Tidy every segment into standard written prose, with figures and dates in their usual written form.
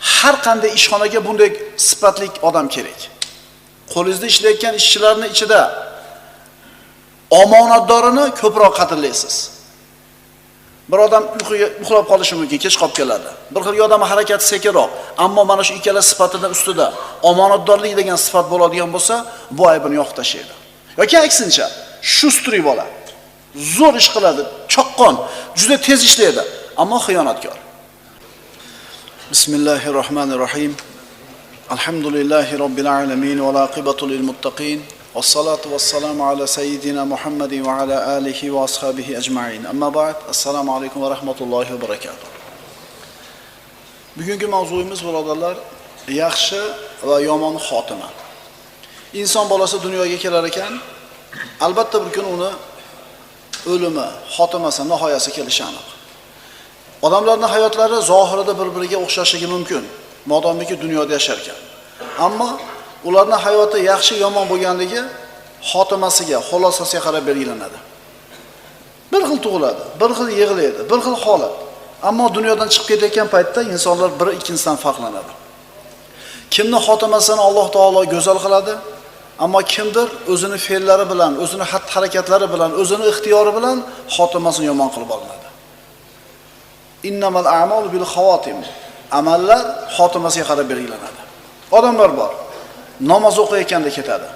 har qanday ishxonaga bunday sifatli odam kerak. Qo'lingizda ishlayotgan ishchilarning ichida omonatdorini ko'proq qadrlaysiz. Bir odam uxlab qolishi mumkin, kech qolib keladi. Bir xil odam harakati sekinroq, ammo mana shu ikkala sifatidan ustida omonatdorlik degan sifat bo'ladigan bo'lsa, bu aybini yo'q tashlaydi. Yoki aksincha, shu usturi bola zo'r ish qiladi, chaqqon, juda tez ishlaydi, ammo xiyonatkor. Bismillahirrohmanirrohim. Alhamdulillahi robbil alamin va aqibatu lil muttaqin. Wassalatu wassalamu ala sayyidina Muhammadin va ala alihi va ashabihi ajma'in. Amma ba'd. Assalomu alaykum va rahmatullohi va barakatuh. Bugungi mavzuimiz birodarlar, yaxshi va yomon xotima. Inson bolasi dunyoga kelar ekan, albatta bir kun uni o'limi, xotimasi, nihoyasi kelishi aniq. Odamlarning hayotlari zohirida bir-biriga o'xshashligi mumkin, modomiki dunyoda yashar ekan. Ammo ularning hayoti yaxshi yomon bo'lganligi xotimasiga, xulosasiga qarab belgilanadi. Bir xil tug'iladi, bir xil yig'laydi, bir xil holat. Ammo dunyodan chiqib ketayotgan paytda insonlar biri ikkinchisidan farqlanadi. Kimni xotimasini Alloh taolo go'zal qiladi, ammo kimdir o'zini fe'llari bilan, o'zini xatti-harakatlari bilan, o'zini ixtiyori bilan xotimasini yomon qilib oladi. Innamal a'malu bil xawatim. Amallar xotimasiga qarab belgilanadi. Odamlar bor, namoz o'qiyotganda ketadi.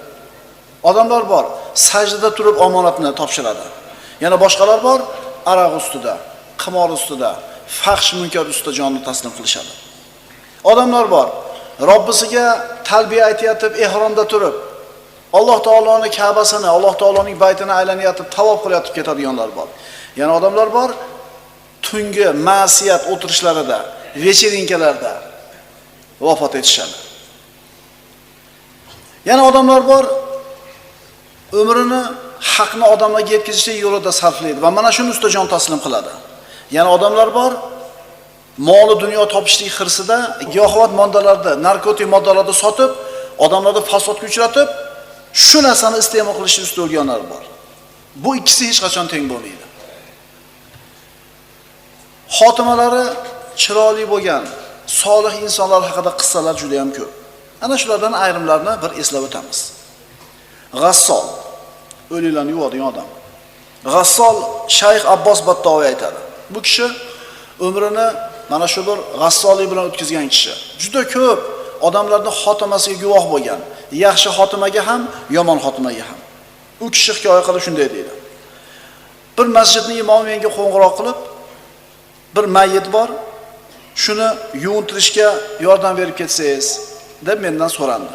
Odamlar bor, sajdada turib omonatni topshiradi. Yana boshqalar bor, aroq ustida, qimor ustida, fahsh munkar ustida jonni taslim qilishadi. Odamlar bor, Robbisiga talbiya aytayotib, ehromda turib, Alloh taoloning Ka'basini, Alloh taoloning baytini aylanyotib, tavof qilayotib ketadiganlar bor. Yana odamlar bor, tungi ma'siyat o'tirishlarida, vechirinkalarda vafot etishadi. Yana odamlar bor, umrini haqni odamlarga yetkazishlik yo'lida sarflaydi va mana shuni ustida jon taslim qiladi. Yana odamlar bor, moli dunyo topishlik xirsida giyohvand moddalarda, narkotik moddalarda sotib, odamlarni fasodga uchratib, shu narsani iste'mol qilishni ustida o'lganlar bor. Bu ikkisi hech qachon teng bo'lmaydi. Xotimalari chiroyli bo'lgan solih insonlar haqida qissalar juda ham ko'p. Ana shulardan ayrimlarini bir eslab o'tamiz. G'assol, o'liklarni yuvadigan odam. G'assol Shayx Abbos Battaviy aytadi. Bu kishi umrini mana shu bir g'assollik bilan o'tkazgan kishi. Juda ko'p odamlarning xotimasiga guvoh bo'lgan. Yaxshi xotimaga ham, yomon xotimaga ham. U kishi hikoya qilib shunday deydi. Bir masjidning imomi menga qo'ng'iroq qilib, bir mayyit bor, shuni yuvintirishga yordam berib ketsangiz deb mendan so'randi.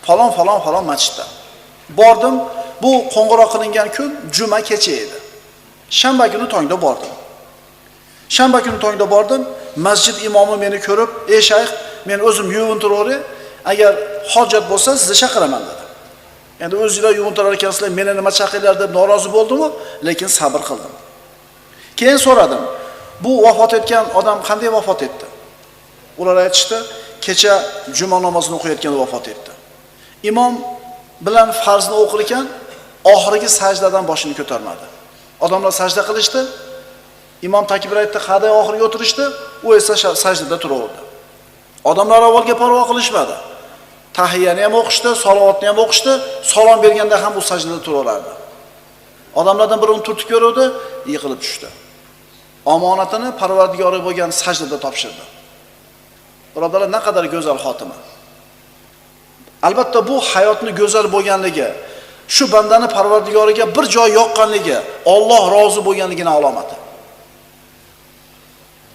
Falon masjidda. Bordim, bu qo'ng'iroq qilingan kun juma kecha edi. Shanba kuni tongda bordim. Shanba kuni tongda bordim, masjid imomi meni ko'rib, "Ey shayx, men o'zim yuvintiravering, agar hojat bo'lsa sizni chaqiraman" dedi. Endi o'zingizlar yuvintirar ekansizlar, meni nima chaqinglar deb norozi bo'ldim-ku, lekin sabr qildim. Keyin so'radim, bu vafot etgan odam qanday vafot etdi? Ular aytishdi, kecha juma namozini o'qiyotganda vafot etdi. Imom bilan farzni o'qir ekan, oxirgi sajdadan boshini ko'tarmadi. Odamlar sajda qilishdi. Imom takbir aytdi, qaday oxirga o'tirishdi, u esa sajdada turaverdi. Odamlar avvalga parvo qilishmadi. Tahiyyani ham o'qishdi, salovatni ham o'qishdi, salom berganda ham u sajdada turaverdi. Odamlardan biri uni turtib ko'rdi, yiqilib tushdi. Omonatini Parvardigori bo'lgan sajdada topshirdi. Birodarlar, naqadar go'zal xotima. Albatta bu hayotning go'zal bo'lganligi, shu bandani Parvardigoriga bir joy yoqqanligi, Alloh rozi bo'lganligining alomati.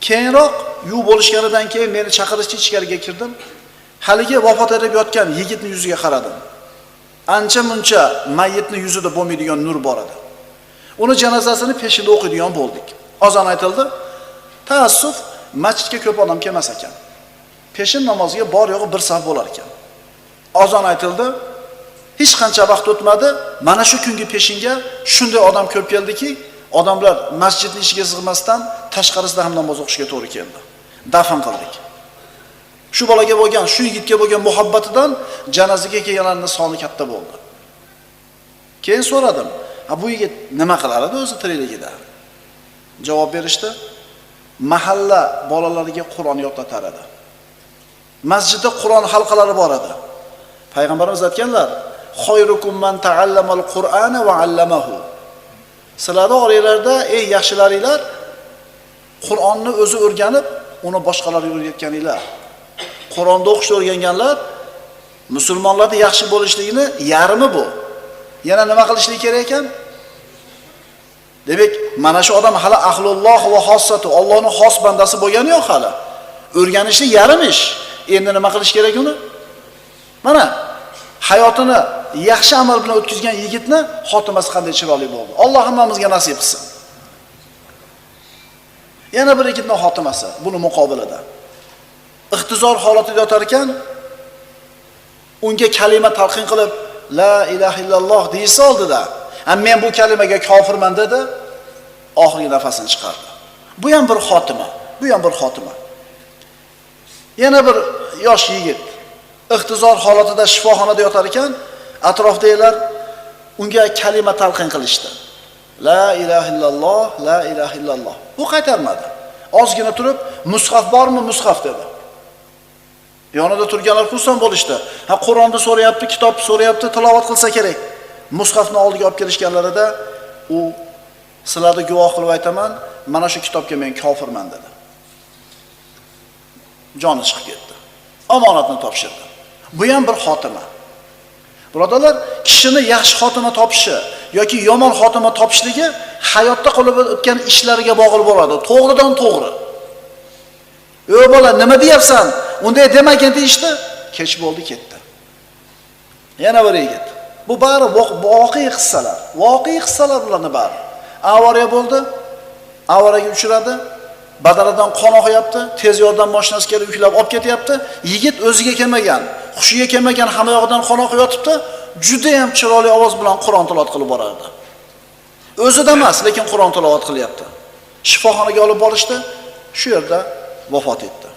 Keyinroq yuv bo'lishganidan keyin meni chaqirishga ichkariga kirdim. Haligi vafot etib yotgan yigitning yuziga qaradim. Ancha-muncha mayyitning yuzida bo'lmaydigan nur bor edi. Uni janozasini peshinda o'qiydigan bo'ldik. Azon aytildi. Taassuf, masjidga ko'p odam kelmas ekan. Peshin namoziga bor yo'g'i bir saf bo'lar ekan. Azon aytildi. Hech qancha vaqt o'tmadi, mana shu kungi peshinga shunday odam ko'p keldiki, odamlar masjidning ichiga sig'masdan tashqarisida ham namoz o'qishga to'g'ri keldi. Dafn qildik. Shu bolaga bo'lgan, shu yigitga bo'lgan muhabbatidan janozaga kelganlarning soni katta bo'ldi. Keyin so'radim, bu yigit nima qilar edi o'zi tirikligida? Javob berishdi, mahalla bolalariga Qur'on yodlatar edi. Masjidda Qur'on halqalari bor edi. Payg'ambarimiz aytganlar: "Xayrukum man ta'allamal Qur'ana va 'allamahu." Sizlarning oranglarda eng yaxshilaringlar Qur'onni o'zi o'rganib, uni boshqalarga o'rgatganinglar. Qur'onni o'qishni o'rganganlar musulmonlarda yaxshi bo'lishligini yarmi bu. Yana nima qilishlik kerak ekan? Demak, mana shu odam hali ahlulloh va xossatu, Allohning xos bandasi bo'lgani yo'q hali. O'rganishlik yarim ish. Endi nima qilish kerak uni? Mana hayotini yaxshi amal bilan o'tkazgan yigitni xotimasi qanday chiroyli bo'ldi. Alloh hammamizga nasib qilsin. Yana bir yigitning xotimasi buni muqobilida. Ixtizor holatida yotar ekan, unga kalima talqin qilib, la ilaha illalloh deysa oldida, men bu kalimaga kofirman dedi, oxirgi nafasini chiqardi. Bu ham bir xotima, bu ham bir xotima. Yana bir yosh yigit ixtizor holatida shifoxonada yotar ekan, atrofdagilar unga kalima talqin qilishdi. La ilaha illalloh, la ilaha illalloh. Bu qaytarmadi. Ozgina turib, mushaf bormi, mushaf dedi. Yonida turganlar xursand bo'lishdi. Ha, Qur'onni so'rayapti, kitobni so'rayapti, tilovat qilsa kerak. Mushafni oldiga olib kelishganlarida u sizlarga guvoh qilib aytaman, mana shu kitobga men kofirman dedi. Joni chiqib ketdi. Omonatni topshirdi. Bu ham bir xotima. Birodarlar, kishini yaxshi xotima topishi yoki yomon xotima topishligi hayotda qolib o'tgan ishlariga bog'liq bo'ladi. To'g'ridan to'g'ri. "Ey bola, nima deyapsan? Unday demagin" deyishdi. Kech bo'ldi, ketdi. Yana bir yigit. Bu bari voqea qissalar. Voqea qissalar bularning bari. Avariya bo'ldi. Avariyaga uchradi. Badanidan qon oqyapti. Tez yordam mashinasi kelib yuklab olib ketyapti. Yigit o'ziga kelmagan, hushiga kelmagan, hamma yoqdan qon oqib yotibdi. Juda ham chiroyli ovoz bilan Qur'on tilovat qilib borardi. O'zida emas, lekin Qur'on tilovat qilyapti. Shifoxonaga olib borishdi. Shu yerda vafot etdi.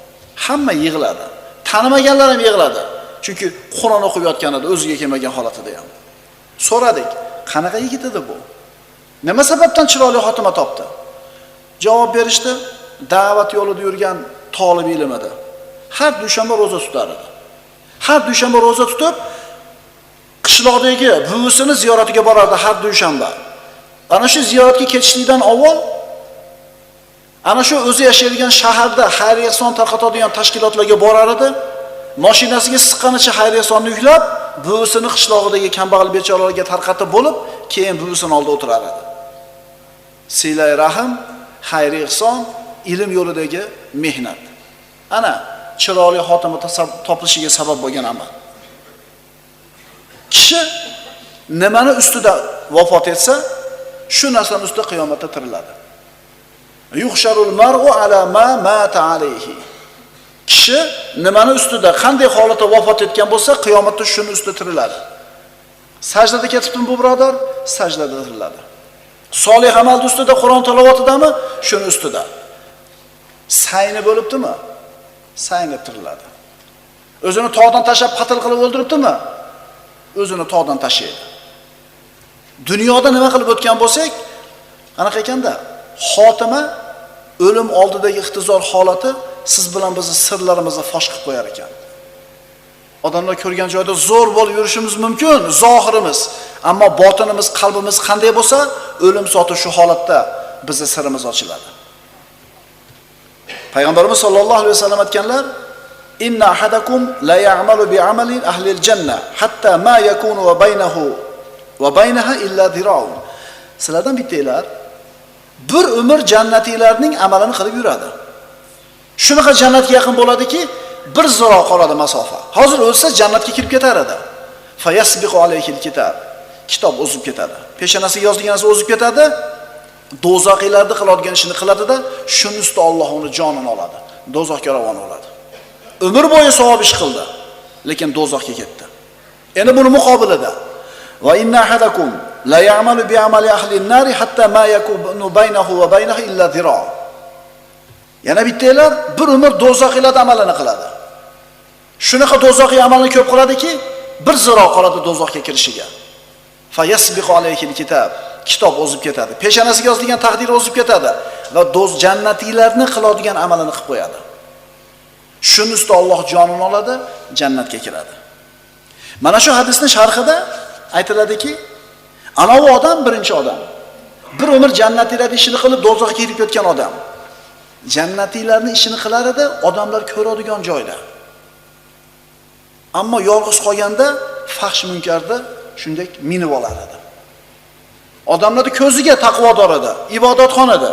Hamma yig'ladi. Tanimaganlar ham yig'ladi. Chunki Qur'on o'qib yotgan edi, o'ziga kelmagan holatida ham. So'radik, qanaqa yigit edi bu? Nima sababdan chiroyli xotima topdi? Javob berishdi, da'vat yo'lida yurgan talib ilm edi. Har dushanba roza tutar edi. Har dushanba roza tutib, qishloqdagi buvisini ziyoratiga borardi har dushanba. Ana shu ziyoratga ketishlikdan avval ana shu o'zi yashaydigan shaharda xayriya ehson tarqatadigan tashkilotlarga borar edi. Mashinasiga siqqanicha xayriya ehsonni yuklab, buvisini qishlog'idagi kambag'al bechoralarga tarqatib bo'lib, keyin buvisini oldida o'tirar edi. Silay rahim, xayriya ehson, ilm yo'lidagi mehnat. Ana chiroyli xotima topilishiga sabab bo'lgan amal. Kishi nimani ustida vafot etsa, shu narsaning ustida qiyomatda tiriladi. Yuhsharul mar'u ala ma mata alayhi. Kishi nimani ustida, qanday holatda vafot etgan bo'lsa, qiyomatda shuni ustida tiriladi. Sajdada ketibdimi bu birodar? Sajdada tiriladi. Solih amal ustida, Qur'on tilovatidami? Shuni ustida. Sayni bo'libdimi? Sayni tiriladi. O'zini tog'dan tashlab qatl qilib o'ldiribdimi? O'zini tog'dan tashlaydi. Dunyoda nima qilib o'tgan bo'lsak, qanaqa ekanda? Xotima o'lim oldidagi ixtizor holati siz bilan bizni sirlarimizni fosh qilib qo'yar ekan. Odamlar ko'rgan joyda zo'r bo'lib yurishimiz mumkin, zohirimiz, ammo botinimiz, qalbimiz qanday bo'lsa, o'lim soti shu holatda bizning sirimiz ochiladi. Payg'ambarimiz sollallohu alayhi vasallam aytganlar: "Inna ahadakum la ya'malu bi amali ahli al-janna hatta ma yakunu wa baynaha illa dira'un." Sizlardan bittanglar bir umr jannatiylarning amalini qilib yuradi. Shunaqa jannatga yaqin bo'ladiki, bir ziro qoladi masofa. Hozir o'lsa jannatga kirib ketar edi. Fayasbiqu alayhi al-kitab. Kitob o'zib ketadi. Peshonasiga yozilgan narsa o'zib ketadi. Do'zaxiylarda qiladigan ishini qiladi-da, shuni ustida Alloh uni jonini oladi. Do'zaxga ravona bo'ladi. Umr bo'yi savob ish qildi, lekin do'zaxga ketdi. Endi buni muqobilida va inna ahadakum la ya'malu bi amali ahli an-nar hatta ma yakunu baynahu va baynaha illa zira. Yana bittanglar bir umr do'zaxiylarda amalini qiladi. Shunaqa do'zaxiy amalni ko'p qiladiki, bir ziro qoladi do'zaxga kirishiga. Fayasbiqu alayhi al-kitab. Kitob o'zib ketadi. Peshonasiga yozilgan taqdir o'zib ketadi va jannatiylarni qiladigan amalini qilib qo'yadi. Shuni ustida Alloh jonini oladi, jannatga kiradi. Mana shu hadisning sharhida aytiladiki, ana u odam birinchi odam. Bir umr jannatiylarning ishini qilib do'zaxga kirib ketgan odam. Jannatiylarning ishini qilar edi, odamlar ko'radigan joyda. Ammo yolg'iz qolganda fahsh munkarda shunday minib olar edi. Odamlarning ko'ziga taqvodor edi, ibodatxonada.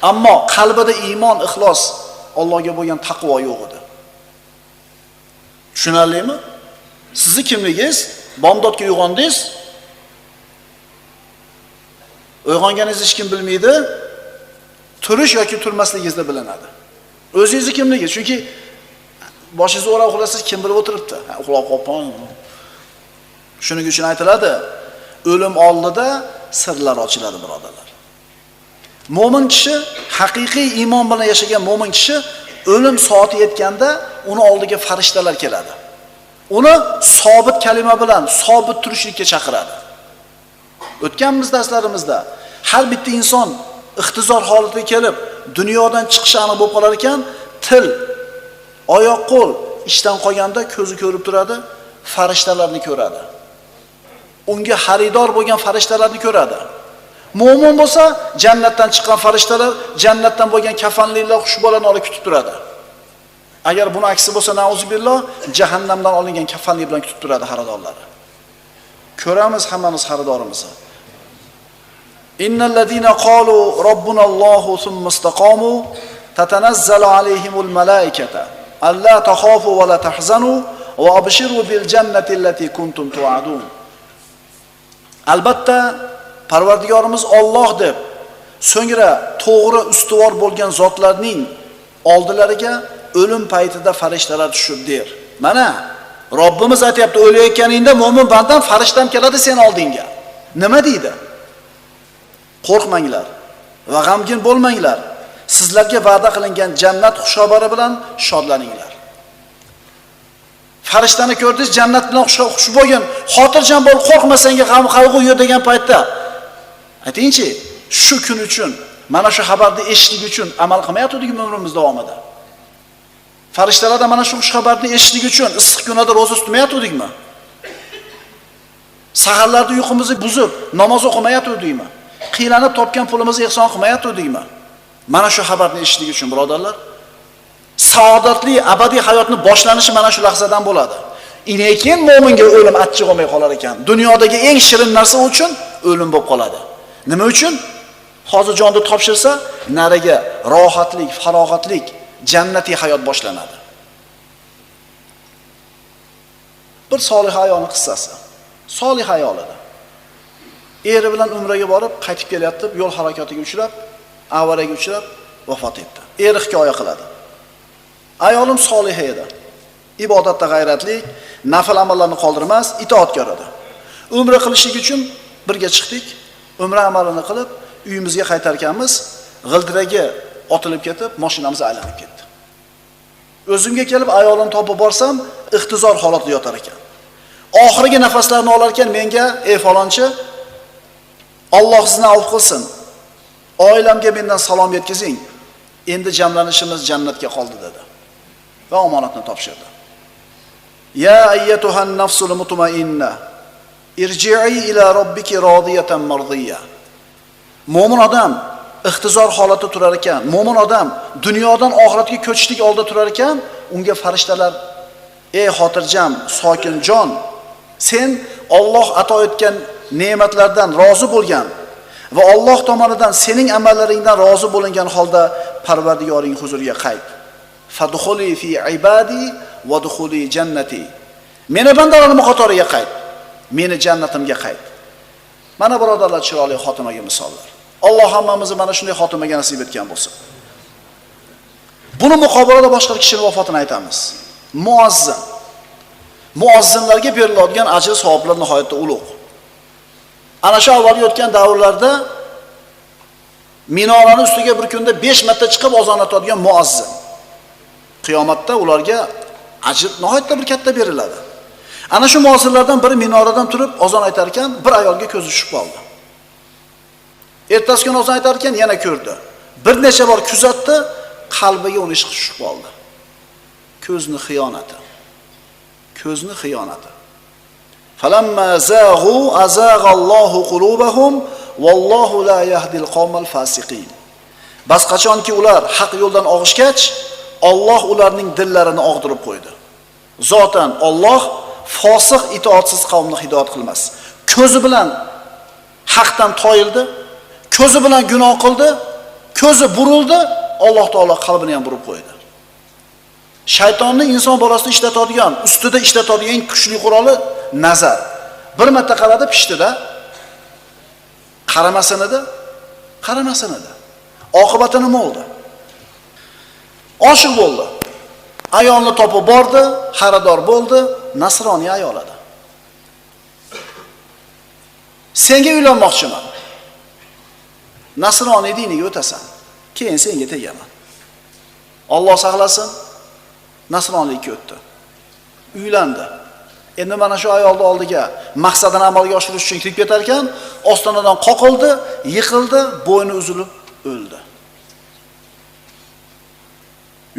Ammo qalbida iymon, ixlos, Allohga bo'lgan taqvo yo'q edi. Tushunarlimi? Sizni kimligingiz, bomdodga uyg'ondingiz. Uyg'onganingizni hech kim bilmaydi. Turish yoki turmasligingizda bilinadi. O'zingizni kimligingiz, chunki boshingizni o'rab uxlasiz, kim bilib o'tiribdi? Uxlab qolgan. Shuning uchun aytiladi, o'lim oldida sirlar ochiladi, birodarlar. Mo'min kishi, haqiqiy iymon bilan yashagan mo'min kishi o'lim soati yetganda uni oldiga farishtalar keladi. Uni sobit kalima bilan sobit turishlikka chaqiradi. O'tganmiz darslarimizda har bitta inson ixtizor holatiga kelib, dunyodan chiqishi aniq bo'lib qolar ekan, til, oyoq, qo'l ishdan qolganda ko'zi ko'rib turadi, farishtalarni ko'radi. Unga xaridor bo'lgan farishtalarni ko'radi. Mo'min bo'lsa, jannatdan chiqqan farishtalar, jannatdan bo'lgan kafanlilar, xushbo'larni olib kutib turadi. Agar buni aksi bo'lsa, nauzubillah, jahannamdan olingan kafanli bilan kutib turadi xaridorlari. Ko'ramiz hammamiz xaridorimizni. Innal ladina qalu robbunallohu thumma istaqamu tatanazzalu alayhimul malaikata alla takhafu wa la tahzanu va abshiru bil jannati allati kuntum tu'adun. Albatta Parvardigorimiz Alloh deb, so'ngra to'g'ri ustuvor bo'lgan zotlarning oldilariga o'lim paytida farishtalar tushib der. Mana Robbimiz aytayapti, o'layotganingda mo'min bandam farishtam keladi sen oldingga. Nima deydi? Qo'rqmanglar va g'amgin bo'lmanglar. Sizlarga va'da qilingan jannat xushxabari bilan shodlaninglar. Farishtani ko'rdingiz, jannat bilan xush bo'lgin, xotirjam bo'l, qo'rqma, senga g'am-qayg'u yo'q degan paytda aytingchi, shu kun uchun, mana shu xabarni eshitlik uchun amal qilmayotdikmi umrimiz davomida? Farishtalarda mana shu xush xabarni eshitlik uchun issiq kunlarda roza tutmayotdikmi? Saharlarda uyqumizni buzib, namoz o'qimayotdikmi? Qiylanib topgan pulimizni ehson qilmayotdikmi? Mana shu xabarni eshitlik uchun, birodarlar, saodatli abadiy hayotning boshlanishi mana shu lahzadan bo'ladi. Lekin mo'minga o'lim achchiq bo'lmay qolar ekan. Dunyodagi eng shirin narsa uchun o'lim bo'lib qoladi. Nima uchun? Hozir jonni topshirsa, nariga rohatlik, farog'atlik, jannatiy hayot boshlanadi. Bir solih ayolning qissasi. Solih ayol edi. Eri bilan umraga borib, qaytib kelyapti, yo'l harakatiga uchrab, avariyaga uchrab vafot etdi. Eri hikoya qiladi. Ayolim solih edi. Ibodatda g'ayratli, nafl amallarni qoldirmas, itoatkor edi. Umra qilishlik uchun birga chiqdik. Umra amalini qilib, uyimizga qaytarganmiz, g'ildiragi otilib ketib, mashinamiz aylanib ketdi. O'zimga kelib ayolimni topib borsam, ixtizor holatda yotar ekan. Oxirgi nafaslarni olar ekan menga, "Ey falonchi, Alloh sizni avf qilsin. Oilamga mendan salom yetkazing. Endi jamlanishimiz jannatga qoldi" dedi. Va omonatni topshirdi. Ya ayyatuhan nafsul mutmainna irji'i ila robbiki radiyatan mardiya. Mo'min odam ixtizor holatda turar ekan, mo'min odam dunyodan oxiratga ko'chishlik oldida turar ekan, unga farishtalar: "Ey xotirjam, sokin jon, sen Alloh ato etgan ne'matlardan rozi bo'lgan va Alloh tomonidan sening amallaringdan rozi bo'lingan holda Parvardigoring huzuriga qayt. Fadkhuli fi ibadi va dukhuli jannati." Meni bandalarim qatoriga qayt. Meni jannatimga qayt. Mana birodarlar, chiroyli xotimaga misollar. Alloh hammamizni mana shunday xotimaga nasib etgan bo'lsin. Buni muqobilada boshqa kishining vafotini aytamiz. Muazzin. Muazzinlarga beriladigan ajr savoblar nihoyatda ulug'. Ana shu avvalgi o'tgan davrlarda minoraning ustiga bir kunda 5 marta chiqib azon aytadigan muazzin. Qiyomatda ularga ajr nihoyatda bir katta beriladi. Ana shu muazzinlardan biri minoradan turib azon aytar ekan, bir ayolga ko'zi tushib qoldi. Ertasi kuni azon aytar ekan, yana ko'rdi. Bir necha bor kuzatdi, qalbiga uni ishq tushib qoldi. ko'zni xiyonati. Ko'zni xiyonati. Falamma zaghu azaghallohu qulubahum vallohu la yahdil qawmal fasiqin. Bas qachonki ular haq yo'ldan og'ishgach, Alloh ularning dillarini og'dirib qo'ydi. Zotan Alloh fosiq itoatsiz qavmni hidoyat qilmas. Ko'zi bilan haqdan toyildi, ko'zi bilan gunoh qildi, ko'zi burildi, Alloh taolo qalbini ham burib qo'ydi. Shaytonni inson bolasida ishlatadigan, ustida ishlatadigan eng kuchli quroli nazar. Bir marta qaradi, pishdida. Qaramasin edi. Oqibati nima bo'ldi? Oshiq bo'ldi. Ayolni topib bordi, xaridor bo'ldi, nasroniy ayol edi. Senga uylanmoqchiman. Nasroniy diniga o'tasan. Keyin senga tegaman. Alloh saqlasin, nasroniylikka o'tdi. Uylandi. Endi mana shu ayolni oldiga maqsadini amalga oshirish uchun kirib ketar ekan, ostonadan qoqildi, yiqildi, bo'yni uzilib o'ldi.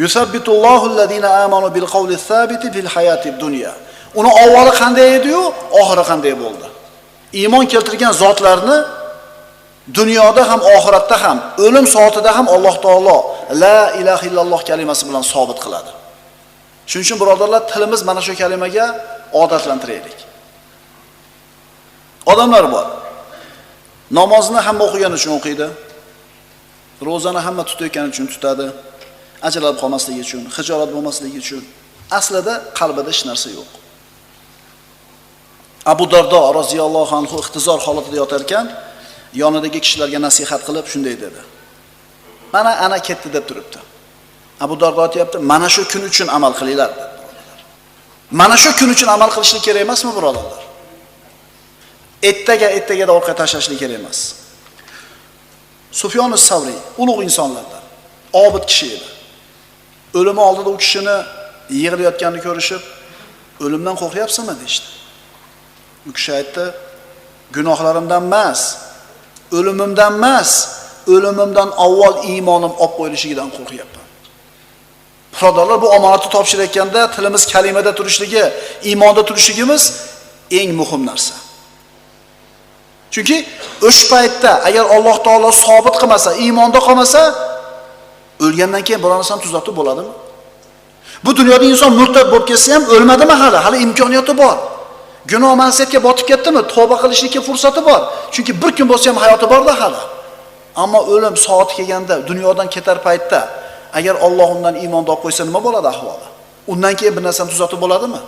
Yusabbitullohu allazina amanu bil qawli sabiti fil hayatid dunya. Uni avvali qanday edi-yu, oxiri qanday bo'ldi? Iymon keltirgan zotlarni dunyoda ham oxiratda ham, o'lim soatida ham Alloh taolo la ilaha illalloh kalimasi bilan sobit qiladi. Shuning uchun birodarlar, tilimiz mana shu kalimaga odatlantiraylik. Odamlar bor. Namozni hamma o'qigani uchun o'qiydi. Ro'zani hamma tutayotgani uchun tutadi. Ajralib qolmasligi uchun, hijolat bo'lmasligi uchun. Aslida qalbida hech narsa yo'q. Abu Dardo roziyallohu anhu ixtizor holatida yotar ekan, yonidagi kishilarga nasihat qilib shunday dedi. Mana ana ketdi deb turibdi. Abu Dardo aytayapti, mana shu kun uchun amal qilinglar dedi. Mana shu kun uchun amal qilishlik kerak emasmi, birodarlar? Ertaga orqaga tashlashlik kerak emas. Sufyon as-Savriy ulug' insonlardan, obid kishi edi. O'limi oldida u kishini yig'layotganini ko'rishib, o'limdan qo'rqyapsizmi deydi. U kishi aytdi, gunohlarimdan emas, o'limimdan emas, o'limimdan avval iymonim olib qo'yilishidan qo'rqyapman. Birodarlar, bu omonatni topshirayotganda tilimiz kalimada turishligi, iymonda turishligimiz eng muhim narsa. Chunki o'sha paytda agar Alloh taolo sobit qilmasa, iymonda qolmasa, o'lgandan keyin biror narsani tuzatib bo'ladimi? Bu dunyoda inson murtad bo'lib ketsa ham o'lmadimi hali imkoniyati bor. Gunoh ma'siyatga botib ketdimi, tavba qilishlikka fursati bor. Chunki bir kun bo'lsa ham hayoti bor-da hali. Ammo o'lim soati kelganda, dunyodan ketar paytda agar Alloh undan iymonda olib qo'ysa nima bo'ladi ahvoli? Undan keyin bir narsani tuzatib bo'ladimi?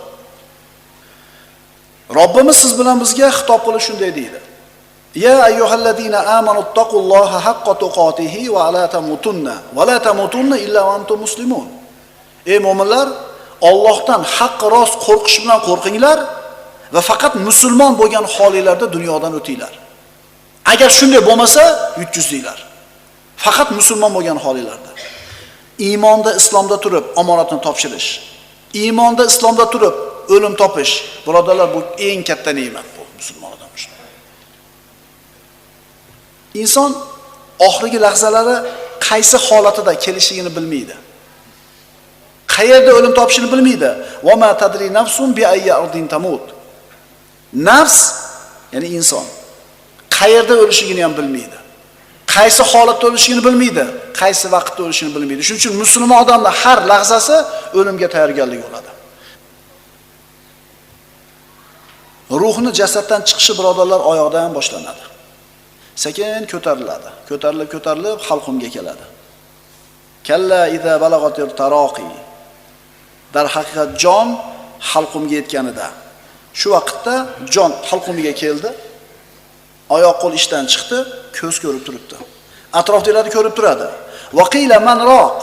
Robbimiz siz bilan bizga xitob qilib shunday deydi. Ya ayyuhallazina amanu taqulloha haqqa tuqatihi va la tamutunna illa va antum muslimun. Ey mu'minlar, Allohdan haqq rost qo'rqish bilan qo'rqinglar va faqat musulmon bo'lgan holinglarda dunyodan o'tinglar. Agar shunday bo'lmasa, yutjizinglar. Faqat musulmon bo'lgan holinglarda. Iymonda, islomda turib omonatni topshirish, iymonda, islomda turib o'lim topish, birodarlar, bu eng katta ne'mat bu musulmon odam uchun. Inson oxirgi lahzalari qaysi holatida kelishligini bilmaydi. Qayerda o'lim topishini bilmaydi. Va ma tadri nafsun bi ayyi ardin tamut. Nafs, ya'ni inson qayerda o'lishligini ham bilmaydi. Qaysi holatda o'lishligini bilmaydi, qaysi vaqtda o'lishini bilmaydi. Shuning uchun musulmon odamlar har lahzasi o'limga tayyorgarlik bo'ladi. Ruhni jasaddan chiqishi birodarlar oyoqdan boshlanadi. Sekin ko'tariladi. Ko'tarilib halqumga keladi. Kalla iza balagatir taraqi. Dar haqiqat jon halqumga yetganida, shu vaqtda jon halqumiga keldi. Oyoq qo'l ishdan chiqdi, ko'z ko'rib turibdi. Atrofdagilar ko'rib turadi. Vaqila man roq.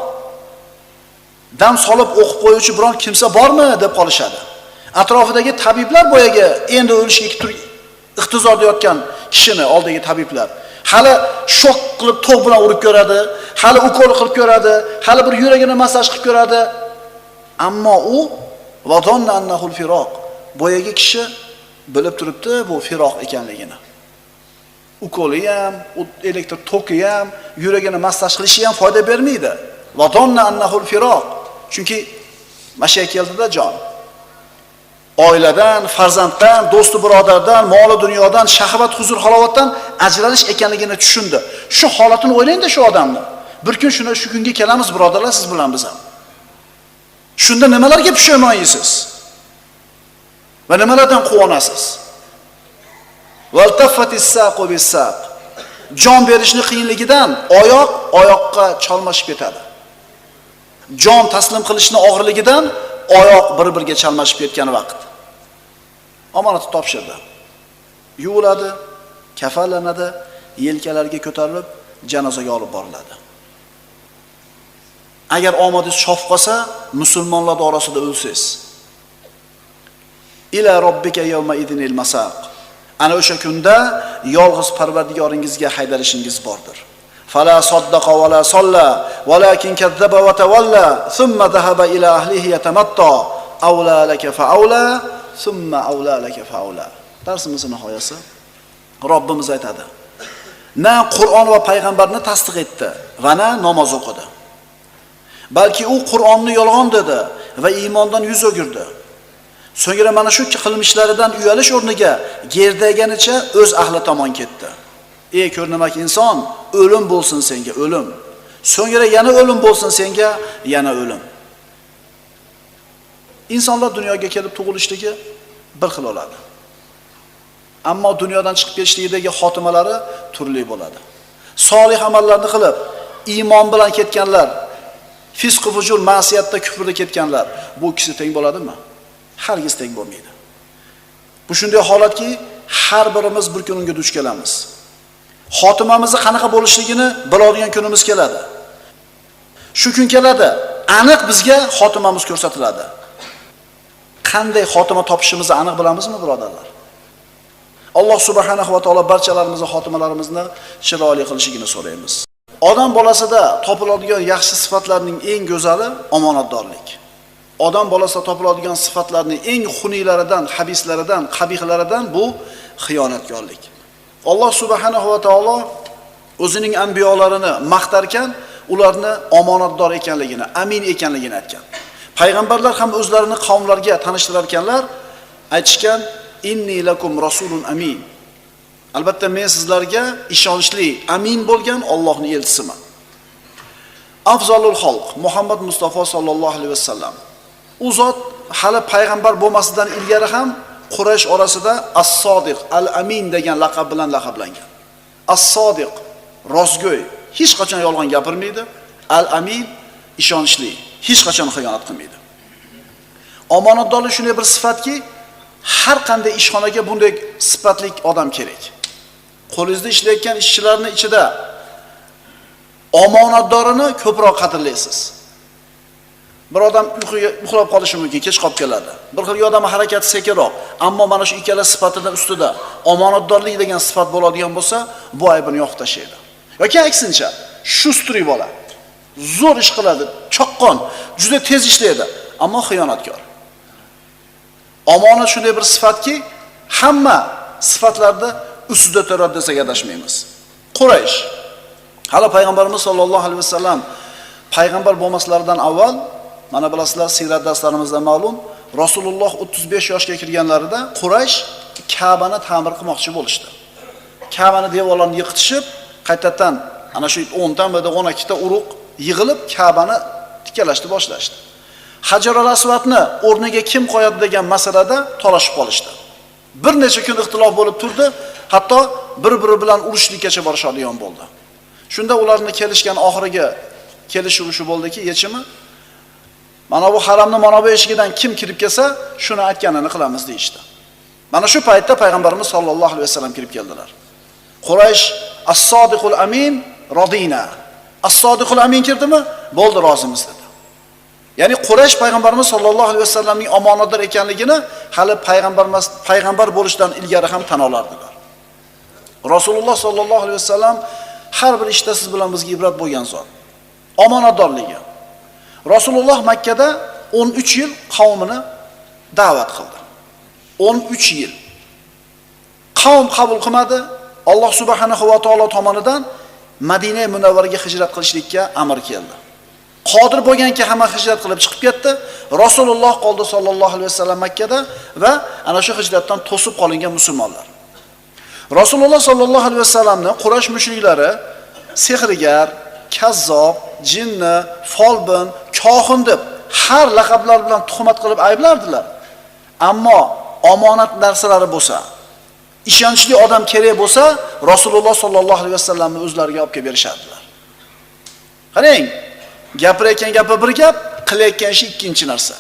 Dam solib o'qib qo'yuvchi biron kimsa bormi deb qolishadi. Atrofidagi tabiblar boyaga endi o'lishga ixtizorda yotgan kishini oldagi tabiblar hali shok qilib to'q bilan urib ko'radi, hali ukol qilib ko'radi, hali bir yuragini massaj qilib ko'radi. Ammo u vadonna annahul firoq. Boyagi kishi bilib turibdi bu firoq ekanligini. Ukoli ham, elektr toki ham, yuragini massaj qilishi ham foyda bermaydi. Vadonna annahul firoq. Chunki Mashiya keldida jon. Oiladan, farzanddan, do'sti birodardan, moli dunyodan, shahvat, huzur, halovatdan ajralish ekanligini tushundi. Shu holatini o'ylang-da shu odamni. Bir kun shu kunga kelamiz birodarlar siz bilan biz ham. Shunda nimalarga pushaymon yeysiz? Va nimalardan quvonasiz? Valtafatis saqu bis-saq. Jon berishni qiyinligidan oyoqqa chalmashib ketadi. Jon taslim qilishni og'irligidan oyoq bir-biriga chalmashib ketgan vaqt. Omonatni topshirdi. Yuviladi, kafanlanadi, yelkalariga ko'tarilib janozaga olib boriladi. Agar omadingiz chof qolsa, musulmonlar orasida o'lsiz. Ila robbika yawma idinil masaq. Ana o'sha kunda yolg'iz Parvardigoringizga haydalishingiz bordir. Fala saddaqa va la salla, walakin kazzaba va tawalla, thumma dhahaba ila ahlihi yatamatta, awla laka fa awla, thumma awla laka fa awla. Darsimizning nihoyasi Robbimiz aytadi. Na Qur'on va payg'ambarni tasdiq etdi va na namoz o'qidi. Balki u Qur'onni yolg'on dedi va iymondan yuz o'girdi. So'ngra mana shu qilmishlaridan uyalish o'rniga gerdaganicha o'z ahli tomon ketdi. Ey ko'rnamak inson, o'lim bo'lsin senga, o'lim. So'ngra yana o'lim bo'lsin senga, yana o'lim. Insonlar dunyoga kelib tug'ilishligi bir xil bo'ladi. Ammo dunyodan chiqib ketishligidagi xotimalari turli bo'ladi. Solih amallarni qilib, iymon bilan ketganlar, fisq va fujur, ma'siyatda, kufrda ketganlar, bu kishi teng bo'ladimi? Hargiz teng bo'lmaydi. Bu shunday holatki, har birimiz bir kun unga duch kelamiz. Xotimamizni qanaqa bo'lishligini biladigan kunimiz keladi. Shu kun keladi, aniq bizga xotimamiz ko'rsatiladi. Qanday xotima topishimizni aniq bilamizmi, birodarlar? Alloh subhanahu va taolo barchalarimizni xotimalarimizni chiroyli qilishligini so'raymiz. Odam bolasida topiladigan yaxshi sifatlarning eng go'zali omonatdorlik. Odam bolasida topiladigan sifatlarning eng xuniylaridan, habislaridan, qabihlaridan bu xiyonatkorlik. Alloh subhanahu va taolo o'zining anbiyolarini maqtarkan, ularni omonatdor ekanligini, amin ekanligini aytgan. Payg'ambarlar ham o'zlarini qavmlarga tanishtirar ekanlar, aytishgan: "Inni lakum rasulun amin." Albatta men sizlarga ishonchli, amin bo'lgan Allohning elchisiman. Afzalul xalq Muhammad Mustafa sallallohu alayhi vasallam. U zot hali payg'ambar bo'lmasidan ilgari ham Quraysh orasida As-Sodiq, Al-Amin degan laqab bilan laqablangan. As-Sodiq, rostgo'y, hech qachon yolg'on gapirmaydi. Al-Amin, ishonchli, hech qachon xiyonat qilmaydi. Omonatdorlik shunday bir sifatki, har qanday ishxonaga bunday sifatli odam kerak. Qo'lingizda ishlayotgan ishchilarning ichida omonatdorini ko'proq qadrlaysiz. Bir odam uxlab qolishi mumkin, kech qolib keladi. Bir xil odam harakati sekinroq, ammo mana shu ikkala sifatidan ustida omonatdorlik degan sifat bo'ladigan bo'lsa, bu aybini yo'q tashlaydi. Yoki aksincha, shustri bola, zo'r ish qiladi, choqqon, juda tez ishlaydi, ammo xiyonatkor. Omonat shunday bir sifatki, hamma sifatlarda ustida turadi desak adashmaymiz. Quraysh hali payg'ambarimiz sollallohu alayhi vasallam payg'ambar bo'lmaslaridan avval, mana bilasizlar, siyrat darslarimizda ma'lum, Rasululloh 35 yoshga kirganlarida Quraysh Ka'bani ta'mir qilmoqchi bo'lishdi. Ka'bani devorlarini yiqitishib, qaytadan ana shu 10 ta va 12 ta urug' yig'ilib Ka'bani tikalashni boshlashdi. Hajarul Aswadni o'rniga kim qo'yadi degan masalada talashib qolishdi. Bir necha kun ixtilof bo'lib turdi, hatto bir-biri bilan urushlikkacha borishadigan bo'ldi. Shunda ularni kelishgan oxirgi kelishuvi bo'ldiki, yechimi mana bu haramni mana bu eshigidan kim kirib kelsa, shuni aytganini qilamiz deyishdi. Mana shu paytda payg'ambarimiz sollallohu alayhi vasallam kirib keldilar. Quraysh as-sodiqul amin radina. As-sodiqul amin kirdimi? Bo'ldi, rozimiz dedi. Ya'ni Quraysh payg'ambarimiz sollallohu alayhi vasallamning omonatdor ekanligini hali payg'ambar bo'lishdan ilgari ham tan olardilar. Rasululloh sollallohu alayhi vasallam har bir ishda siz bilan bizga ibrat bo'lgan zot. Omonatdorligi. Rasululloh Makka da 13 yil qavmini da'vat qildi. 13 yil. Qavm qabul qilmadi. Alloh subhanahu va taolo tomonidan Madina Munawvaraga hijrat qilishlikka amr keldi. Qodir bo'lganki hamma hijrat qilib chiqib ketdi. Rasululloh qoldi sallallohu alayhi vasallam Makka da va ana shu hijratdan to'sib qolingan musulmonlar. Rasululloh sallallohu alayhi vasallamni Quraysh mushriklari sehrgar, kazzob, jinni, folbin, kohin deb har laqablar bilan tuhmat qilib ayblardilar. Ammo omonat narsalari bo'lsa, ishonchli odam kerak bo'lsa, Rasululloh sallallohu alayhi vasallamni o'zlariga olib kelib berishardilar. Qarang, gapirayotgan gapi bir gap, qilayotgan ish ikkinchi narsa.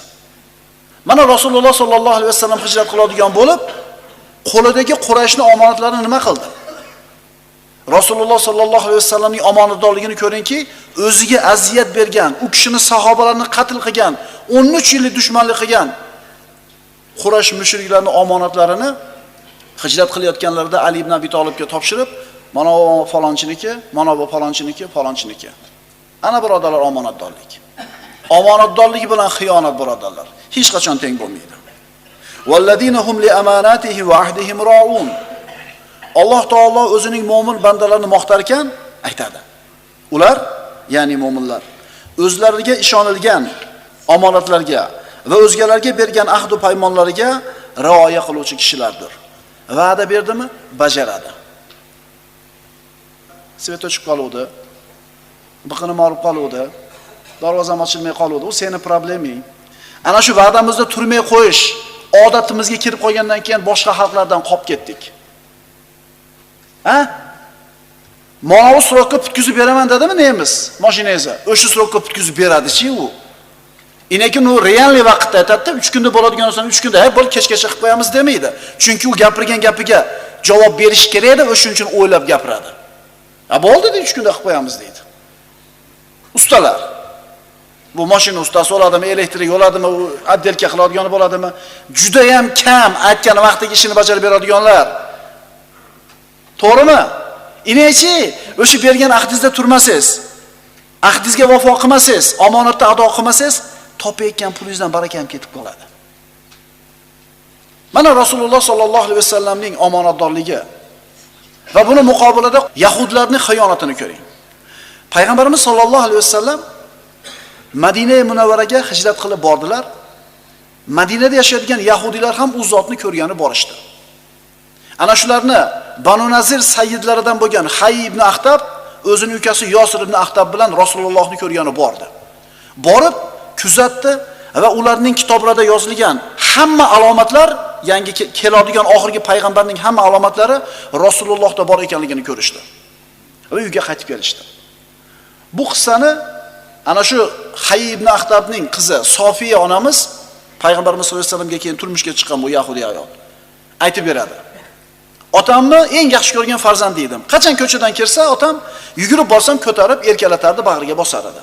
Mana Rasululloh sallallohu alayhi vasallam hijrat qiladigan bo'lib, qo'lidagi Qurayshning omonatlarini nima qildi? Rasululloh sallallohu alayhi vasallamning omonatdorligini ko'ringki, o'ziga aziyat bergan, u kishini sahobalarni qatl qilgan, 13 yillik dushmanlik qilgan Quraysh mushriklarining omonatlarini hijrat qilayotganlarida Ali ibn Abi Talibga topshirib, mana bu falonchiniki, mana bu falonchiniki, falonchiniki. Ana birodarlar, omonatdorlik. Omonatdorlik bilan xiyonat birodarlar hech qachon teng bo'lmaydi. Valladina hum li amanatihi va ahdihim ra'un. Alloh taolo o'zining mo'min bandalarini maqtar ekan, aytadi. Ular, ya'ni mo'minlar, o'zlariga ishonilgan omonatlarga va o'zgalarga bergan ahd va paymonlariga rioya qiluvchi kishilardir. Va'da berdimi? Bajaradi. Svet o'chib qoluvdi. Biqini morib qoluvdi. Darvozam ochilmay qoluvdi. U seni probleming. Ana shu va'damizda turmay qo'yish odatimizga kirib qolgandan keyin boshqa xalqlardan qolib ketdik. Ha? Mana bu srokka bitkizib beraman dedimi nemis? Mashinangizni. O'sha srokka bitkizib beradi-chi u. Lekin u realniy vaqtda aytadi, 3 kunda bo'ladigan narsani 3 kunda, bir kechgacha qilib qo'yamiz demaydi. Chunki u gapirgan gapiga javob berish kerak edi, o'shuning uchun o'ylab gapiradi. Ha bo'ldi deb 3 kunda qilib qo'yamiz deydi. Ustalar. Bu mashina ustasi bo'ladimi, elektrik bo'ladimi, отделка qiladigan bo'ladimi? Juda ham kam aytgan vaqtdagi ishini bajarib beradiganlar. To'g'rimi? Inechi, o'sha bergan ahdingizda turmasangiz, ahdingizga vafo qilmasangiz, omonatni ado qilmasangiz, topayotgan pulingizdan baraka ham ketib qoladi. Mana Rasululloh sallallohu alayhi vasallamning omonatdorligi va buni muqobilada yahudlarning xiyonatini ko'ring. Payg'ambarimiz sallallohu alayhi vasallam Madina Munavvaraga hijrat qilib bordilar. Madinada yashaydigan yahudiylar ham u zotni ko'rgani borishdi. Ana shularni Banu Nazir sayyidlaridan bo'lgan Hay ibn Axtab o'zining ukasi Yosir ibn Axtab bilan Rasulullohni ko'rgani bordi. Borib kuzatdi va ularning kitoblarida yozilgan hamma alomatlar, yangi keladigan oxirgi payg'ambarning hamma alomatlari Rasulullohda bor ekanligini ko'rishdi. Va uyga qaytib kelishdi. Bu qissani ana shu Hay ibn Axtabning qizi Sofiya onamiz payg'ambarimiz sollallohu alayhi vasallamga keyin turmushga chiqqan bu yahudiy ayol aytib beradi. Otamni eng yaxshi ko'rgan farzandi edim. Qachon ko'chadan kirsa, otam yugurib borsam ko'tarib erkalatardi, bag'riga bosar edi.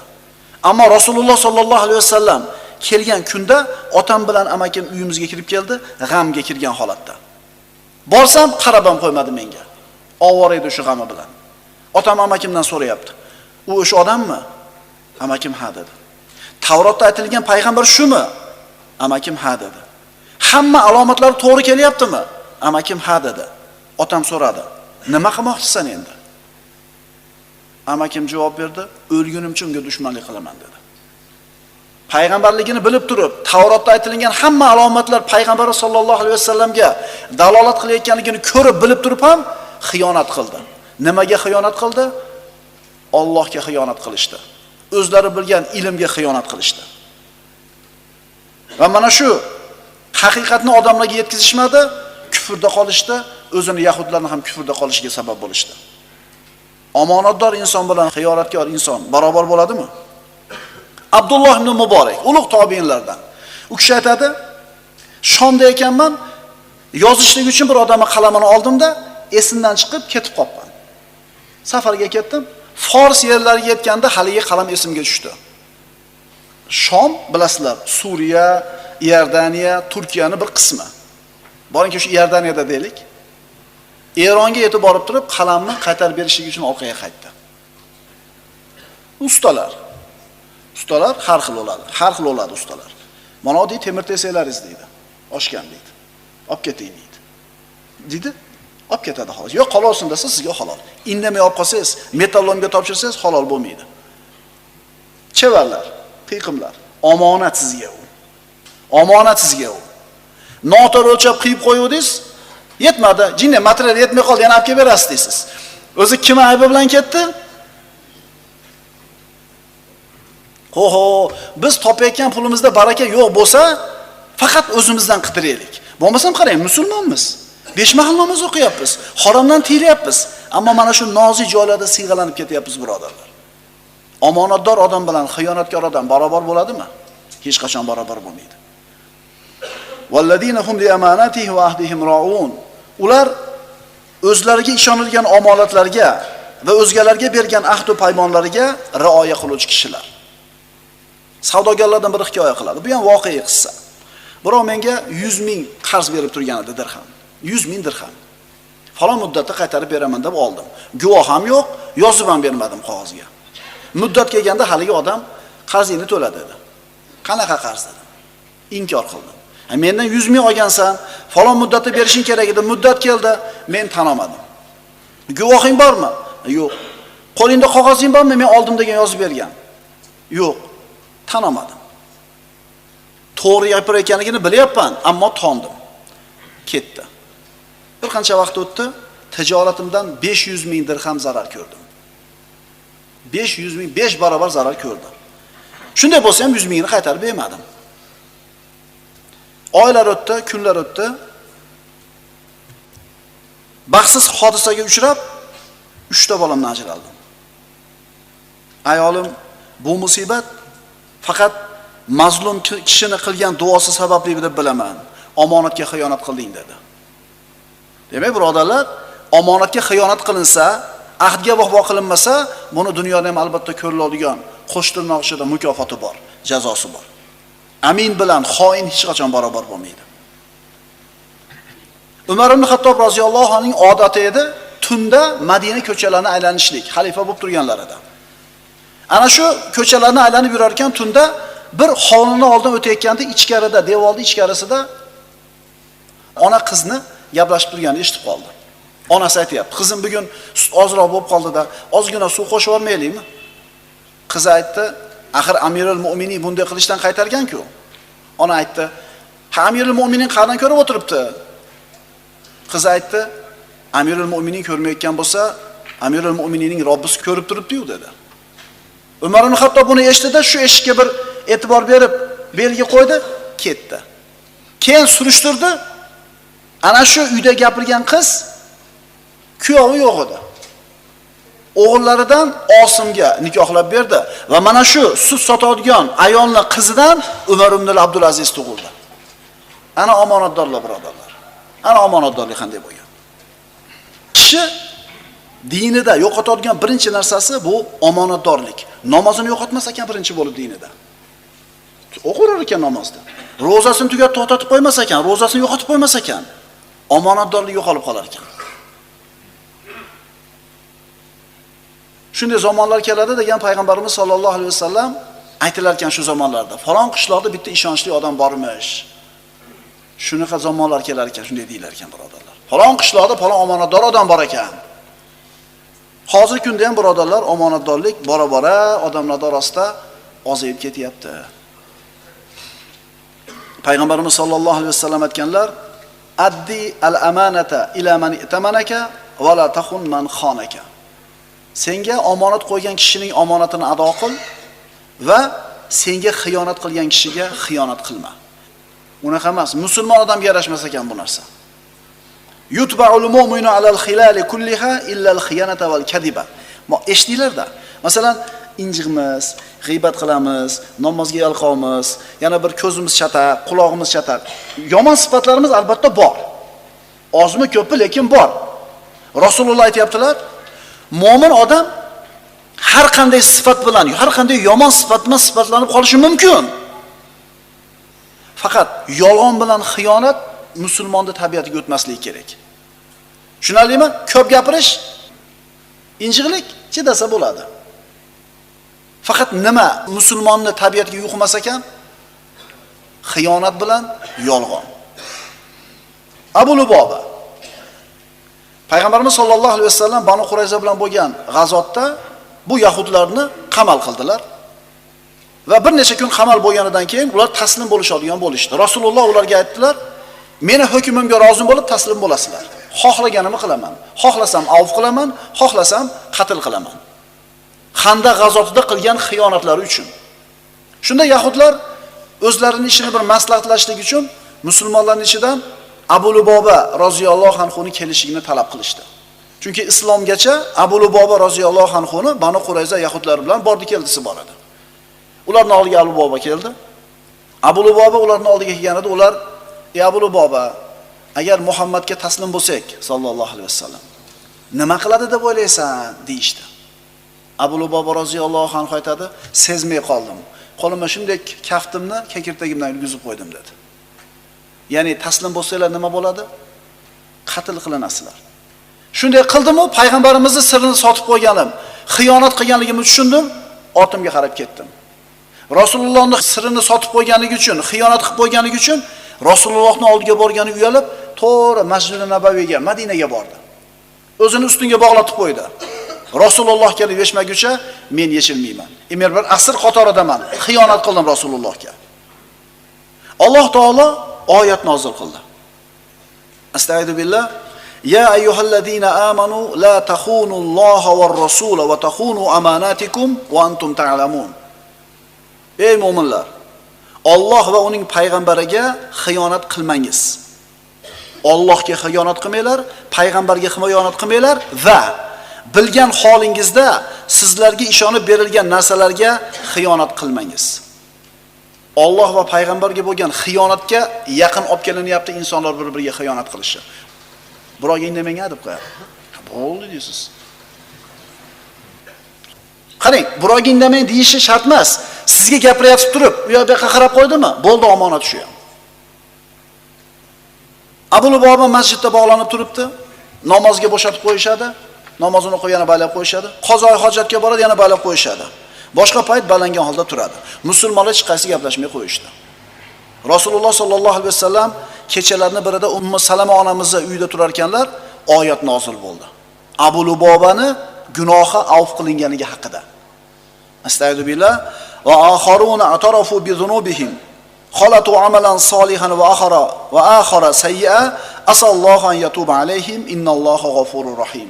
Ammo Rasululloh sallallohu alayhi vasallam kelgan kunda otam bilan amakim uyimizga kirib keldi, g'amga kirgan holatda. Borsam qarab ham qo'ymadi menga. Ovora edi shu g'ami bilan. Otam amakimdan so'rayapti. U o'sha odammi? Amakim ha dedi. Tavrotda aytilgan payg'ambar shumi? Amakim ha dedi. Hamma alomatlar to'g'ri kelyaptimi? Amakim ha dedi. Otam so'radi. Nima qilmoqchisan endi? Amakim javob berdi. O'lgunimcha unga dushmanlik qilaman dedi. Payg'ambarligini bilib turib, Tavrotda aytilgan hamma alomatlar payg'ambar sollallohu alayhi vasallamga dalolat qilayotganligini ko'rib, bilib turib ham xiyonat qildi. Nimaga xiyonat qildi? Allohga xiyonat qilishdi. O'zlari bilgan ilmga xiyonat qilishdi. Va mana shu haqiqatni odamlarga yetkazishmadi, kufrda qolishdi, o'zini yahudlarni ham kufrda qolishiga sabab bo'lishdi. Omonatdor inson bilan xiyonatkor inson barobar bo'ladimi? Abdulloh ibn Muborak, ulug' tobiinlardan. U kishi aytadi, Shomda ekanman, yozishlik uchun bir odamning qalamini oldimda, esimdan chiqib ketib qoldim. Safarga ketdim. Fors yerlariga yetganda haligi qalam esimga tushdi. Shom bilasizlar, Suriya, Iordaniya, Turkiyaning bir qismi. Boringki shu Iordaniyada deylik. Eronga yetib borib turib, qalamni qaytarib berishlik uchun orqaga qaytdi. Ustalar har xil bo'ladi. Har xil bo'ladi ustalar. Mana oddiy temir tesaklaringiz deydi. Oshgan deydi. Olib keting deydi. Deydi. Olib ketadi xolos. Yo'q, qololsin desa sizga halol. Indamay olib qolsangiz, metallomga topshirsangiz halol bo'lmaydi. chevarlar, qiyiqimlar. Omonat sizga u. Omonat sizga u. Noto'g'ri o'lchab qiyib qo'yuvdingiz, yetmadi. Jinni material yetmay qoldi, yana olib kelib berasiz deysiz. O'zi kim aybi bilan ketdi? Oho, biz topayotgan pulimizda baraka yo'q bo'lsa, faqat o'zimizdan qidiraylik. Bo'lmasam qarang, musulmonmiz. 5 mahal namoz o'qiyapmiz. Haromdan tiyilyapmiz. Ammo mana shu nozik joylarda siyg'alanib ketyapmiz, birodarlar. Omonatdor odam bilan xiyonatkor odam barobar bo'ladimi? Hech qachon barobar bo'lmaydi. Valladina hum li amanatihi va ahdihim ra'un. Ular o'zlariga ishonilgan omonatlarga va o'zgalarga bergan ahd va paymonlariga rioya qiluvchi kishilar. Savdogarlardan bir hikoya qiladi. Bu ham voqea qissa. Birov menga 100 ming qarz berib turgan edi, dirham. 100 ming dirham. Falon muddatda qaytarib beraman deb oldim. Guvoh ham yo'q, yozib ham bermadim qog'ozga. Muddat kelganda haligi odam qarzingni to'la dedi. Qanaqa qarz dedim. Inkor qildim. Mendan 100 ming olgansan, falon muddatda berishing kerak edi, muddat keldi, men tanamadim. Guvohing bormi? Yo'q. Qo'lingda qog'ozing bormi? Men oldim degan yozib bergan. Yo'q. Tanamadim. To'g'ri gapirayotganligini bilyapman, ammo tondim. Ketdi. Bir qancha vaqt o'tdi, tijoratimdan 500 ming dirham zarar ko'rdim. 500 ming 5 barobar zarar ko'rdim. Shunday bo'lsa ham 100 mingni qaytarib bermadim. Oylar o'tdi, kunlar o'tdi. Baxtsiz hodisaga uchrab 3 ta bolamdan ajraldim. Ayolim bu musibat faqat mazlum kishini qilgan duosi sababli deb bilaman. Omonatga xiyonat qilding dedi. Demak, birodarlar, omonatga xiyonat qilinsa, ahdga vafo qilinmasa, buni dunyoda ham albatta ko'riladigan qo'shtirnoq ichida mukofoti bor, jazosi bor. Amin bilan xoin hech qachon barobar bo'lmaydi. Umar ibn Xattob roziyallohu anhuning odati edi, tunda Madina ko'chalarini aylanishlik, xalifa bo'lib turganlarida. Ana shu ko'chalarni aylanib yurar ekan, tunda bir hovlini oldidan o'tayotganda ichkarida, devorning ichkarisida ona qizni gaplashib turganini eshitib qoldi. Onasi aytayapti, "Qizim bugun sut ozroq bo'lib qoldi-da, ozgina suv qo'shib olmaylikmi?" Qiz aytdi, "Axir Amirul Mu'minin bunday qilishdan qaytargan-ku." Ona aytdi, "Ha, Amirul Mu'minin qandan ko'rib o'tiribdi?" Qiz aytdi, "Amirul Mu'minin ko'rmayotgan bo'lsa, Amirul Mu'mininning Robbisi ko'rib turibdi-yu" dedi. Umar ibn Xattob buni eshitdi, shu eshikka bir e'tibor berib, belgi qo'ydi, ketdi. Keyin surishtirdi. Ana shu uyda gapirgan qiz kuyovi yo'q edi. O'g'illaridan Osimga nikohlab berdi va mana shu sut sotadigan ayolning qizidan Umar ibn Abdulaziz tug'ildi. Ana omonatdorlar, birodarlar. Ana omonatdorlik qanday bo'lgan? Kishi dinida yo'qotadigan birinchi narsasi bu omonatdorlik. Namozini yo'qotmas ekan birinchi bo'lib dinida. O'qirar ekan namozda. Ro'zasini tugatib to'xtatib qo'ymas ekan, ro'zasini yo'qotib qo'ymas ekan. Omonatdorlik yo'qolib qolar ekan. Shunday zamonlar keladi degan payg'ambarimiz sollallohu alayhi vasallam aytilar ekan shu zamonlarda. Falon qishloqda bitta ishonchli odam bormish. Shunaqa zamonlar kelar ekan, shunday deylar ekan, birodarlar. Falon qishloqda falon omonatdor odam bor ekan. Hozirgi kunda ham birodarlar, omonatdorlik bora-bora odamlar orasida ozayib ketyapti. Payg'ambarimiz sollallohu alayhi vasallam aytganlar, "Addi al-amanata ila man itamanaka va la takhun man khanaka." Senga omonat qo'ygan kishining omonatini ado qil va senga xiyonat qilgan kishiga xiyonat qilma. Unaqa emas, musulmon odamga yarashmas ekan bu narsa. Yutba'ul mu'minu 'alal khilali kulliha illa al-khiyanata wal kadiba. Eshitdinglar-da. Masalan, injiqmiz, g'iybat qilamiz, namozga yalqovmiz, yana bir ko'zimiz chataq, quloqimiz chataq. Yomon sifatlarimiz albatta bor. Ozmi ko'pi, lekin bor. Rasululloh aytayaptilar, mo'min odam har qanday sifat bilan, har qanday yomon sifat bilan sifatlanib qolishi mumkin. Faqat yolg'on bilan xiyonat musulmonning tabiatiga o'tmasligi kerak. Tushunarlimi? Ko'p gapirish injiqlik chidasa bo'ladi. Faqat nima musulmonning tabiatiga yuqmas ekan? Xiyonat bilan yolg'on. Abu Luboba Payg'ambarimiz sollallohu alayhi vasallam Banu Qurayza bilan bo'lgan g'azotda bu yahudlarni qamal qildilar. va bir necha kun qamal bo'lganidan keyin ular taslim bo'lishadigan bo'lishdi. Rasululloh ularga aytdilar: "Meni hukmimga rozi bo'lib taslim bo'lasizlar. Xohlaganimni qilaman. Xohlasam avf qilaman, xohlasam qatl qilaman." Xandaq g'azotida qilgan xiyonatlari uchun. Shunda yahudlar o'zlarining ishini bir maslahatlashlik uchun musulmonlarning ichidan Abu Luboba roziyallohu anhuni kelishligini talab qilishdi. Chunki islomgacha Abu Luboba roziyallohu anhuni Banu Qurayza yahudlari bilan bordi keldisi bor edi. Ularning oldiga Abu Luboba keldi. Abu Luboba ularning oldiga kelganida ular: "Ey Abu Luboba, agar Muhammadga taslim bo'lsak, sallallohu alayhi vasallam, nima qiladi deb o'ylaysan?" deyishdi. Abu Luboba roziyallohu anhu aytadi: "Sezmay qoldim. Qo'limga shunday kaftimni kekirtagimdan yurgizib qo'ydim" dedi. Ya'ni taslim bo'lsanglar nima bo'ladi? Qatl qilinasizlar. Shunday qildim-u, payg'ambarimizning sirrini sotib qo'yganim, xiyonat qilganligimni tushundim, ortimga qarab ketdim. Rasulullohning sirrini sotib qo'yganligi uchun, xiyonat qilib qo'yganligi uchun Rasulullohning oldiga borgani uyalib, to'g'ri Masjid-i Nabaviyga, Madinaga bordi. O'zini ustunga bog'latib qo'ydi. Rasululloh kelib yechmaguncha men yechilmayman. Men bir asr qatoridaman. Xiyonat qildim Rasulullohga. Alloh taolo oyat nozil qildi. Astagfiru billah. Ya ayyuhallazina amanu la takhunulloha var rasula va takhunu amanatikum va antum ta'lamun. Ey mu'minlar, Alloh va uning payg'ambariga xiyonat qilmangiz. Allohga xiyonat qilmanglar, payg'ambarga xiyonat qilmanglar va bilgan holingizda sizlarga ishonib berilgan narsalarga xiyonat qilmangiz. Alloh va payg'ambarga bo'lgan xiyonatga yaqin olib kelinyapti insonlar bir-biriga xiyonat qilishi. Birovga indamanga deb qo'yadi. Bo'ldi deysiz. Qarang, birovga indamang deyishi shart emas. Sizga gapirayotib turib, u yoqqa qarab qo'ydimi? Bo'ldi, omonat shu ham. Abu Luboba masjidda bog'lanib turibdi. Namozga bo'shatib qo'yishadi. Namozini o'qib yana baylab qo'yishadi. Qozoy hojatga boradi, yana baylab qo'yishadi. Boshqa payt balangan holda turadi. Musulmonlar hech qaysi gaplashmay qo'yishdi. Rasululloh sallallohu alayhi vasallam kechalarning birida Ummu Salama onamizning uyida turar ekanlar, oyat nozil bo'ldi. Abu Lubobani gunohi avf qilinganligi haqida. Astagfirullah va akharuna atarafu bi zunubihim khalatu amalan solihan va akhara sayyi'a asallohu an yatuba alayhim innalloha g'afurur rahim.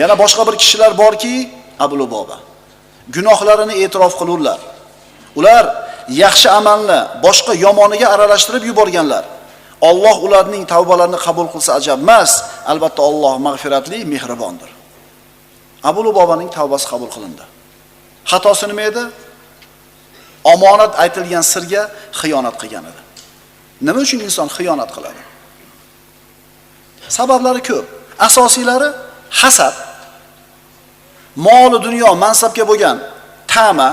Yana boshqa bir kishilar borki, Abu Luboba gunohlarini e'tirof qilurlar. Ular yaxshi amalni boshqa yomoniga aralashtirib yuborganlar. Alloh ularning tavbalarini qabul qilsa ajab emas. Albatta Alloh mag'firatli, mehribondir. Abu Lubobaning tavbasi qabul qilindi. Xatosi nima edi? Omonat aytilgan sirga xiyonat qilgan edi. Nima uchun inson xiyonat qiladi? Sabablari ko'p. Asosiylari hasad, moli dunyo, mansabga bo'lgan ta'ma,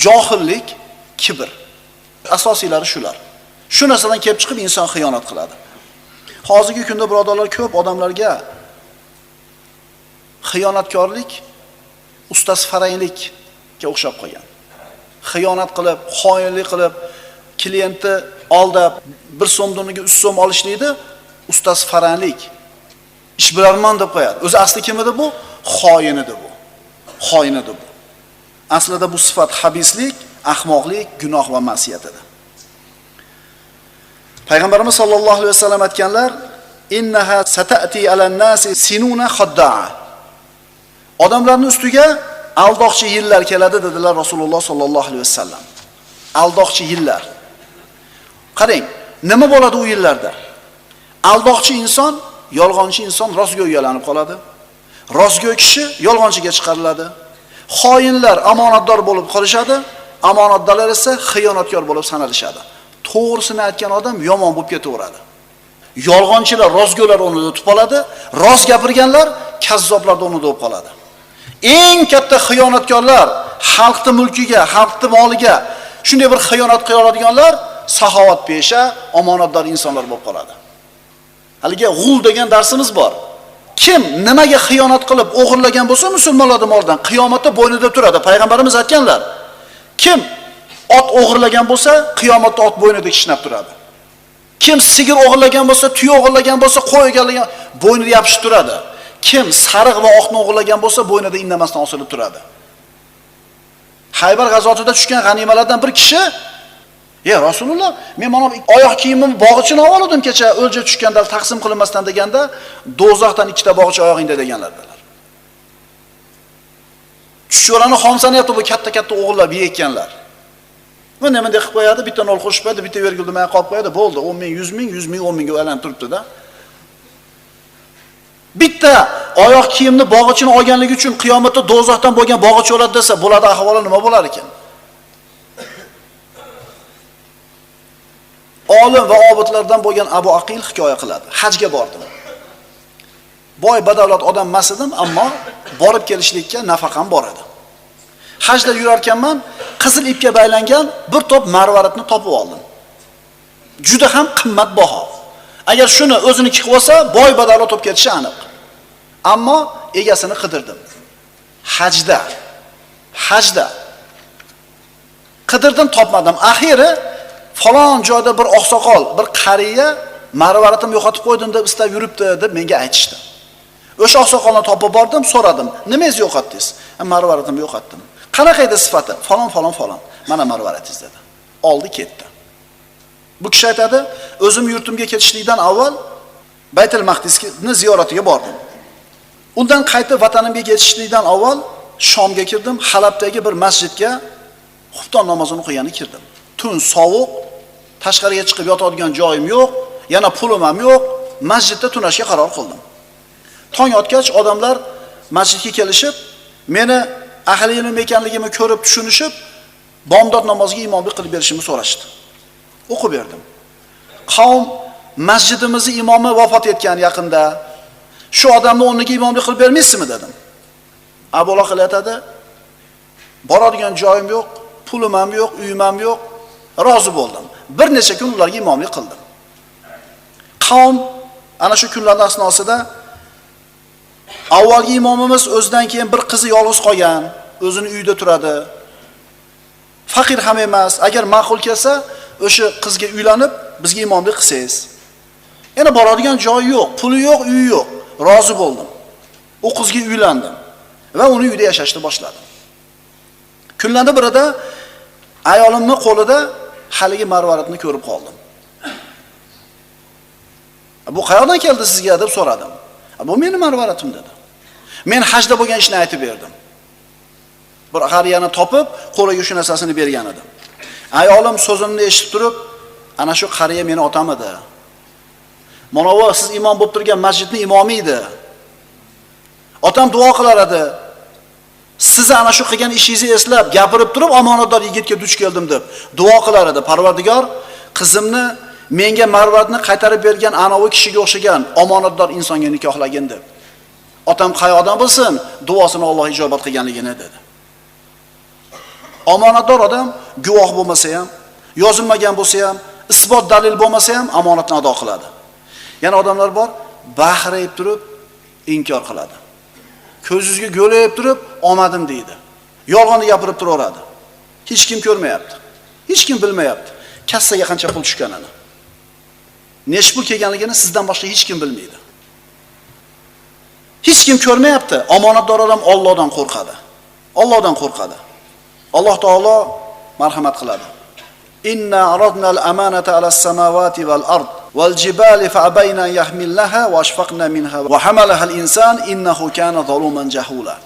johillik, kibr. Asosiylari shular. Shu narsadan kelib chiqib inson xiyonat qiladi. Hozirgi kunda birodarlar ko'p odamlarga xiyonatkorlik ustasi faranglikka o'xshab qolgan. Xiyonat qilib, xoinlik qilib, klientni aldab 1 so'mdoniga 3 so'm olishlikni ustasi faranglik. Ishbilarmon deb qo'yadi. O'zi asli kim edi bu? Xoin edi bu. Xoin edi bu. Aslida bu sifat habislik, ahmoqlik, gunoh va ma'siyat edi. Payg'ambarimiz sollallohu alayhi vasallam aytganlar: "Innaha satati alan-nasi sinuna khadda'a." Odamlarning ustiga aldoqchi yillar keladi dedilar Rasululloh sollallohu alayhi vasallam. Aldoqchi yillar. Qarang, nima bo'ladi u yillarda? Aldoqchi inson, yolg'onchi inson rostga uyalanib qoladi. Rostgo'y kishi yolg'onchiga chiqariladi. Xoinlar omonatdor bo'lib qolishadi, omonatdorlar esa xiyonatkor bo'lib sanalishadi. To'g'risini aytgan odam yomon bo'lib ketaveradi. Yolg'onchilar rostgo'ylar o'rnida o'tib qoladi, rost gapirganlar kazzoblar o'rnida bo'lib qoladi. Eng katta xiyonatkorlar xalqning mulkiga, xalqning moliga shunday bir xiyonat qila oladiganlar saxovatpesha, omonatdor insonlar bo'lib qoladi. Haliga g'ul degan darsimiz bor. Kim nimaga xiyonat qilib o'g'irlagan bo'lsa musulmonlarning molidan qiyomatda bo'ynida turadi. Payg'ambarimiz aytganlar. Kim ot o'g'irlagan bo'lsa, qiyomatda ot bo'ynida kishnab turadi. Kim sigir o'g'irlagan bo'lsa, tuya o'g'irlagan bo'lsa, qo'y o'g'irlagan bo'ynida yopishib turadi. Kim sariq va oqni o'g'irlagan bo'lsa, bo'ynida indamasdan osilib turadi. Haybar g'azotida tushgan g'animalardan bir kishi: "Ey Rasululloh, men mana oyoq kiyimimni bog'ichini oldim kecha o'lja tushganda taqsim qilinmasdan" deganda, do'zaxdan ikkita bog'ich oyog'ingda deganlardilar. Chuchvarani xom sanayapti bu katta-katta o'g'illar yeyotganlar. Bu nima deb qo'yadi? Bitta nol qo'shib qo'yadi, bitta virgul demay qolib qo'yadi, bo'ldi. 10 ming, 100 ming, 100 ming, 10 mingga aylanib turibdi-da. Bitta oyoq kiyimni bog'ichini olganligi uchun qiyomatda do'zaxdan bo'lgan bog'ich o'ladi desa, bo'ladi ahvoli nima bo'lar ekan? Olim va obidlardan bo'lgan Abu Aqil hikoya qiladi. Hajga bordim. Boy badavlat odam emas edim, ammo borib kelishlikka nafaqam bor edi. Hajda yurar ekanman, qizil ipga baylangan bir to'p marvaratni topib oldim. Juda ham qimmatbaho. Agar shuni o'ziniki qilib olsa, boy badavlat olib ketishi aniq. Ammo egasini qidirdim. Hajda qidirdim, topmadim. Axiri falon joyda bir oqsoqol, bir qariya marvaratim yo'qotib qo'ydim deb istab yuribdi deb menga aytishdi. O'sha oqsoqolni topib bordim, so'radim. Nimangizni yo'qotdingiz? Marvaratimni yo'qotdim. Qanaqa edi sifati? Falon. Mana marvaratingiz dedi. Oldi ketdi. Bu kishi aytadi, o'zim yurtimga ketishlikdan avval Baytul Maqdisni ziyoratiga bordim. Undan qaytib vatanimga ketishlikdan avval Shomga kirdim, Halabdagi bir masjidga xufton namozini o'qigani kirdim. Tun sovuq, tashqariga chiqib yotadigan joyim yo'q, yana pulim ham yo'q, masjidda tunashga qaror qildim. Tong otgach odamlar masjidga kelishib, meni ahli ilm ekanligimni ko'rib tushunishib, bomdod namoziga imomlik qilib berishimni so'rashdi. O'qib berdim. Qavm masjidimizning imomi vafot etgan yaqinda. Shu odamni o'rniga imomlik qilib bermaysizmi dedim. Abu Aqil aytadi, boradigan joyim yo'q, pulim ham yo'q, uyim ham yo'q. Rozi bo'ldim. Bir necha kun ularga imomlik qildim. Qavm ana shu kunlar asnosida avvalgi imomimiz o'zidan keyin bir qizi yolg'iz qolgan, o'zini uyida turadi. Faqir ham emas, agar ma'qul kelsa, o'sha qizga uylanib, bizga imomlik qilsangiz. Yana boradigan joyi yo'q, puli yo'q, uyi yo'q. Rozi bo'ldim. O qizga uylandim va uni uyda yashashni boshladim. Kunlardan birida ayolimning qo'lida haligi marvaratni ko'rib qoldim. Bu qayoqdan keldi sizga deb so'radim. Bu meni marvaratim dedi. Men hajda bo'lgan ishni aytib berdim. Bir qariyani topib, qo'liga shu narsasini bergan edim. Ayolim so'zimni eshitib turib, ana shu qariya meni otam edi. Mana bu siz imom bo'lib turgan masjidning imomi edi. Otam duo qilar edi. Sizni ana shu qilgan ishingizni eslab, gapirib turib, omonatdor yigitga duch keldim deb duo qilar edi. Parvardigor, qizimni menga marvaratni qaytarib bergan ana o'sha kishiga o'xshagan omonatdor insonga nikohlagin deb. Otam qayoqdan bilsin, duosini Alloh ijobat qilganligini dedi. Omonatdor odam guvoh bo'lmasa ham, yozilmagan bo'lsa ham, isbot dalil bo'lmasa ham omonatni ado qiladi. Yana odamlar bor, baxrayib turib inkor qiladi. Ko'z yuzga go'layib turib omadim deydi. Yolg'onni gapirib turaveradi. Hech kim ko'rmayapti. Hech kim bilmayapti. Kassaga qancha pul tushganini. Necha pul kelganligini sizdan boshqa hech kim bilmaydi. Hech kim ko'rmayapti. Omonatdor odam Allohdan qo'rqadi. Allohdan qo'rqadi. Alloh taolo marhamat qiladi. Inna aradna al-amanata ala as-samawati wal-ard wal-jibali fa'abayna yahmilaha wa ashfaqna minha wa hamalaha al-insan innahu kana zaluman jahula.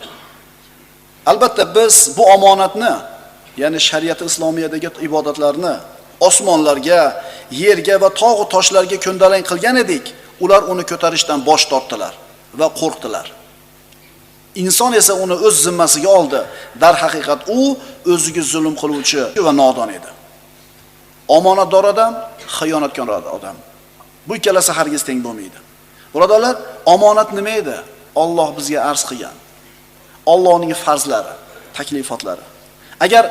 Albatta biz bu omonatni, ya'ni shariat islomiyadagi ibodatlarni osmonlarga, yerga va tog' va toshlarga ko'ndalang qilgan edik. Ular uni ko'tarishdan bosh tortdilar va qo'rqdilar. Inson esa uni o'z zimmasiga oldi. Dar haqiqat u o'ziga zulm qiluvchi va nodon edi. Omonatdor odam, xiyonatkor odam. Bu ikkalasi hargiz teng bo'lmaydi. Birodarlar, omonat nima edi? Alloh bizga arz qilgan. Allohning farzlari, taklifotlari. Agar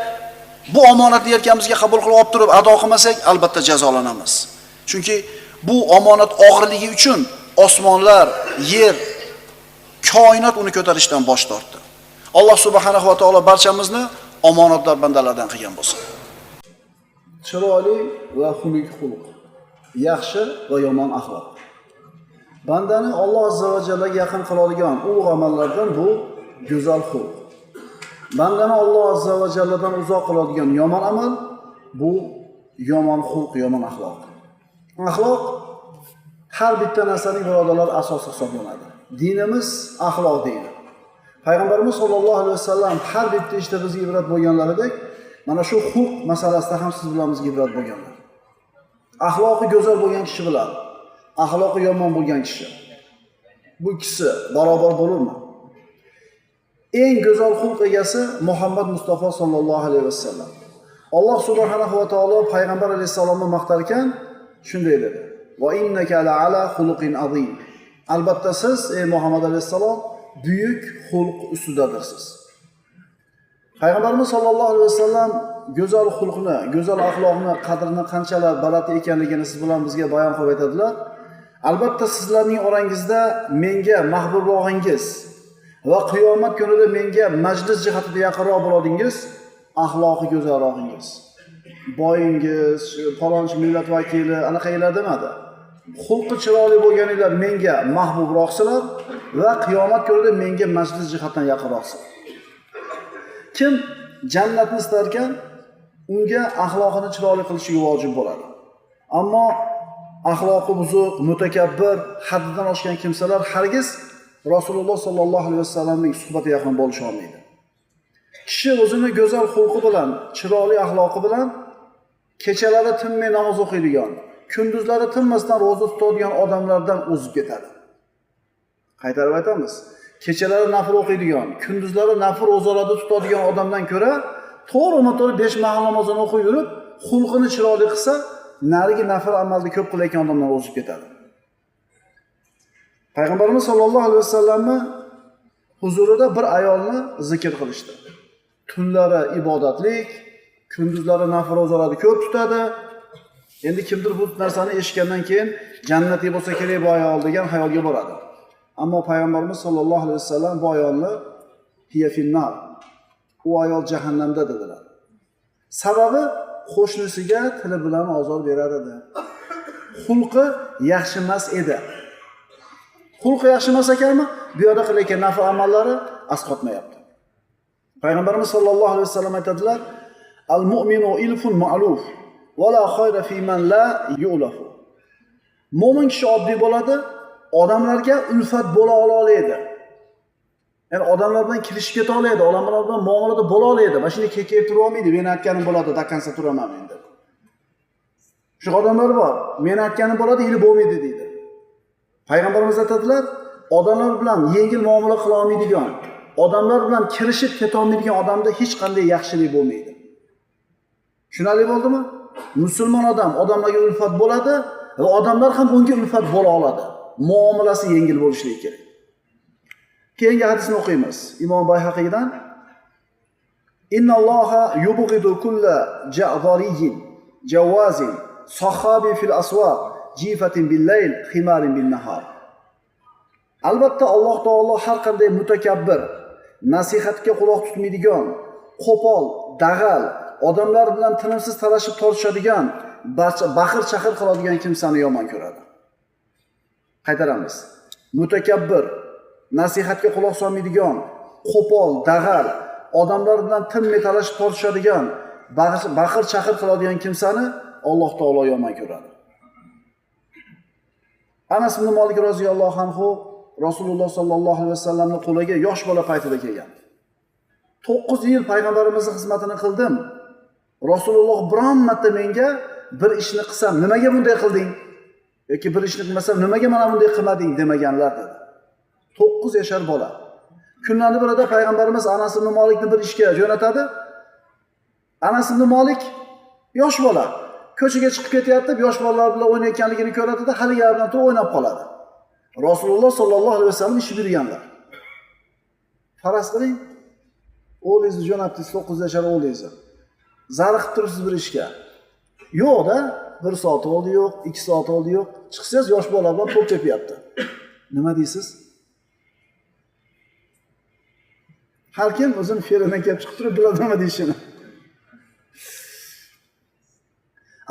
bu omonatni yelkamizga qabul qilib olib turib ado qilmasak, albatta jazolanamiz. Chunki bu omonat og'irligi uchun osmonlar, yer, koinot uni ko'tarishdan bosh tortdi. Alloh subhanahu va taolo barchamizni omonatdor bandalardan qilgan bo'lsin. Chiroyli va xunuk xulq, yaxshi va yomon axloq. Bandani Alloh azza va jallaga yaqin qiladigan ulug' amallardan bu go'zal xulq. bandani Alloh azza va jalladan uzoq qiladigan yomon amal bu yomon xulq, yomon axloq. Axloq har bitta narsaning birodarlar asosi hisoblanadi. Dinimiz axloq deydi. Payg'ambarimiz sollallohu alayhi vasallam har bitta ishda bizga ibrat bo'lganlaridek, mana shu xulq masalasida ham siz bilan bizga ibrat bo'lganlar. Axloqi go'zal bo'lgan kishi bilan axloqi yomon bo'lgan kishi, bu ikkisi barobar bo'lurmi? Eng go'zal xulq egasi Muhammad Mustafa sollallohu alayhi vasallam. Alloh subhanahu va taolo payg'ambar alayhisalomni maqtar ekan, shunday dedi: "Va innaka la'ala xuluqin azim." Albatta siz ey Muhammad alayhisalom buyuk xulq ustidadirsiz. Payg'ambarimiz sollallohu alayhi vasallam go'zal xulqni, go'zal axloqni qadrini qanchalar baland ekanligini siz bilan bizga bayon qilib aytadilar. Albatta sizlarning orangizda menga mahbubrog'ingiz va qiyomat kunida menga majlis jihatida yaqinroq bo'ladingiz, axloqi go'zalrog'ingiz. Boyingiz, falonchi millat vakili, anaqalar demadi. Xulqi chiroyli bo'lganinglar menga mahbubroqsizlar va qiyomat kunida menga majlis jihatdan yaqinroqsizlar. Kim jannatni istar ekan, unga axloqini chiroyli qilishi vojib bo'ladi. Ammo axloqi buzuq, mutakabbir, haddidan oshgan kimsalar hargiz Rasululloh sollallohu alayhi vasallamning suhbatiga yaqin bo'lisha olmaydi. Kishi o'zini go'zal xulqi bilan, chiroyli axloqi bilan kechalari tinmay namoz o'qiydigan, kunduzlari tinmasdan roza tutadigan odamlardan o'zib ketadi. Qaytarib aytamiz. Kechalari nafl o'qiydigan, kunduzlari nafl rozalarda tutadigan odamdan ko'ra, to'g'ri-to'g'ri 5 mahal namozini o'qib yurib, xulqini chiroyli qilsa, narigi nafl amalni ko'p qilayotgan odamdan o'zib ketadi. Payg'ambarimiz sollallohu alayhi vasallamni huzurida bir ayolni zikr qilishdi. Tunlari ibodatlik, kunduzlari nafl rozalarni ko'p tutadi. Endi kimdir bu narsani eshitgandan keyin jannatiy bo'lsa kerak bu ayol degan xayolga boradi. Ammo payg'ambarimiz sollallohu alayhi vasallam bu ayolni hiya finnar, u ayol jahannamda dedilar. Sababi qo'shnisiga tili bilan ozor berar edi. Xulqi yaxshi emas edi. Xulqi yaxshi emas ekanmi? Bu yerda qilayotgan nafl amallari asqotmayapti. Payg'ambarimiz sollallohu alayhi vasallam aytadilar: "Al-mu'minu ilfun ma'luf va la khayra fi man la yu'lafu." Mo'min kishi oddiy bo'ladi, odamlarga ulfat bo'la oladi. Ya'ni odamlar bilan kirishib keta oladi, odamlar bilan muomalada bo'la oladi. Mana shuni kekayib turib olmaydi, men aytganim bo'ladi, dakansa turaman endi. Shu odamlar bor, men aytganim bo'ladi, hali bo'lmaydi deydi. Payg'ambarimiz aytadilar, odamlar bilan yengil muomala qila olmaydigan, odamlar bilan kirishib keta olmaydigan odamda hech qanday yaxshilik bo'lmaydi. Tushunarli bo'ldimi? Musulmon odam odamlarga ulfat bo'ladi va odamlar ham unga ulfat bo'la oladi. Muomalasi yengil bo'lishligi kerak. Keyingi hadisni o'qiymiz. Imom Bayhaqiydan: "Innalloha yubghidu kulla ja'dhariyyin jawazin sahabi fil aswaq jifatin bil-layl khimarin bin-nahar." Albatta Alloh taolo har qanday mutakabbir, nasihatga quloq tutmaydigan, qo'pol, dag'al, odamlar bilan tinimsiz talashib tortishadigan, baqir-chaqir qiladigan kimsani yomon ko'radi. Qaytaramiz. Mutakabbir, nasihatga quloq solmaydigan, qo'pol, dag'al, odamlar bilan tinmay talashib tortishadigan, baqir-chaqir qiladigan kimsani Alloh taolo yomon ko'radi. Anas ibn Malik roziyallohu anhu Rasululloh sollallohu alayhi vasallamning qo'liga yosh bola paytida kelgan. 9 yil payg'ambarimizning xizmatini qildim. Rasululloh biron marta menga bir ishni qilsam, nimaga bunday qilding? Yoki bir ishni qilmasam, nimaga mana bunday qilmading demaganlar dedi. 9 yashar bola. Kunlarning birida payg'ambarimiz Anas ibn Malikni bir ishga jo'natadi. Anas ibn Malik yosh bola, ko'chaga chiqib ketyapti, yosh bolalar bilan o'ynayotganligini ko'radi-da, hali yaridan turib o'ynab qoladi. Rasululloh sollallohu alayhi vasallam ish berganlar. Faras qiling, o'g'lingizni jo'natdingiz, 9 yashar o'g'lingizni. Zariqib turibsiz bir ishga. Yo'q-da, 1 soat oldi yo'q, 2 soat oldi yo'q. Chiqsangiz yosh bola bilan to'p tepyapti. Nima deysiz? Har kim o'zini fe'lidan kelib chiqib turib biladi nima deyishini.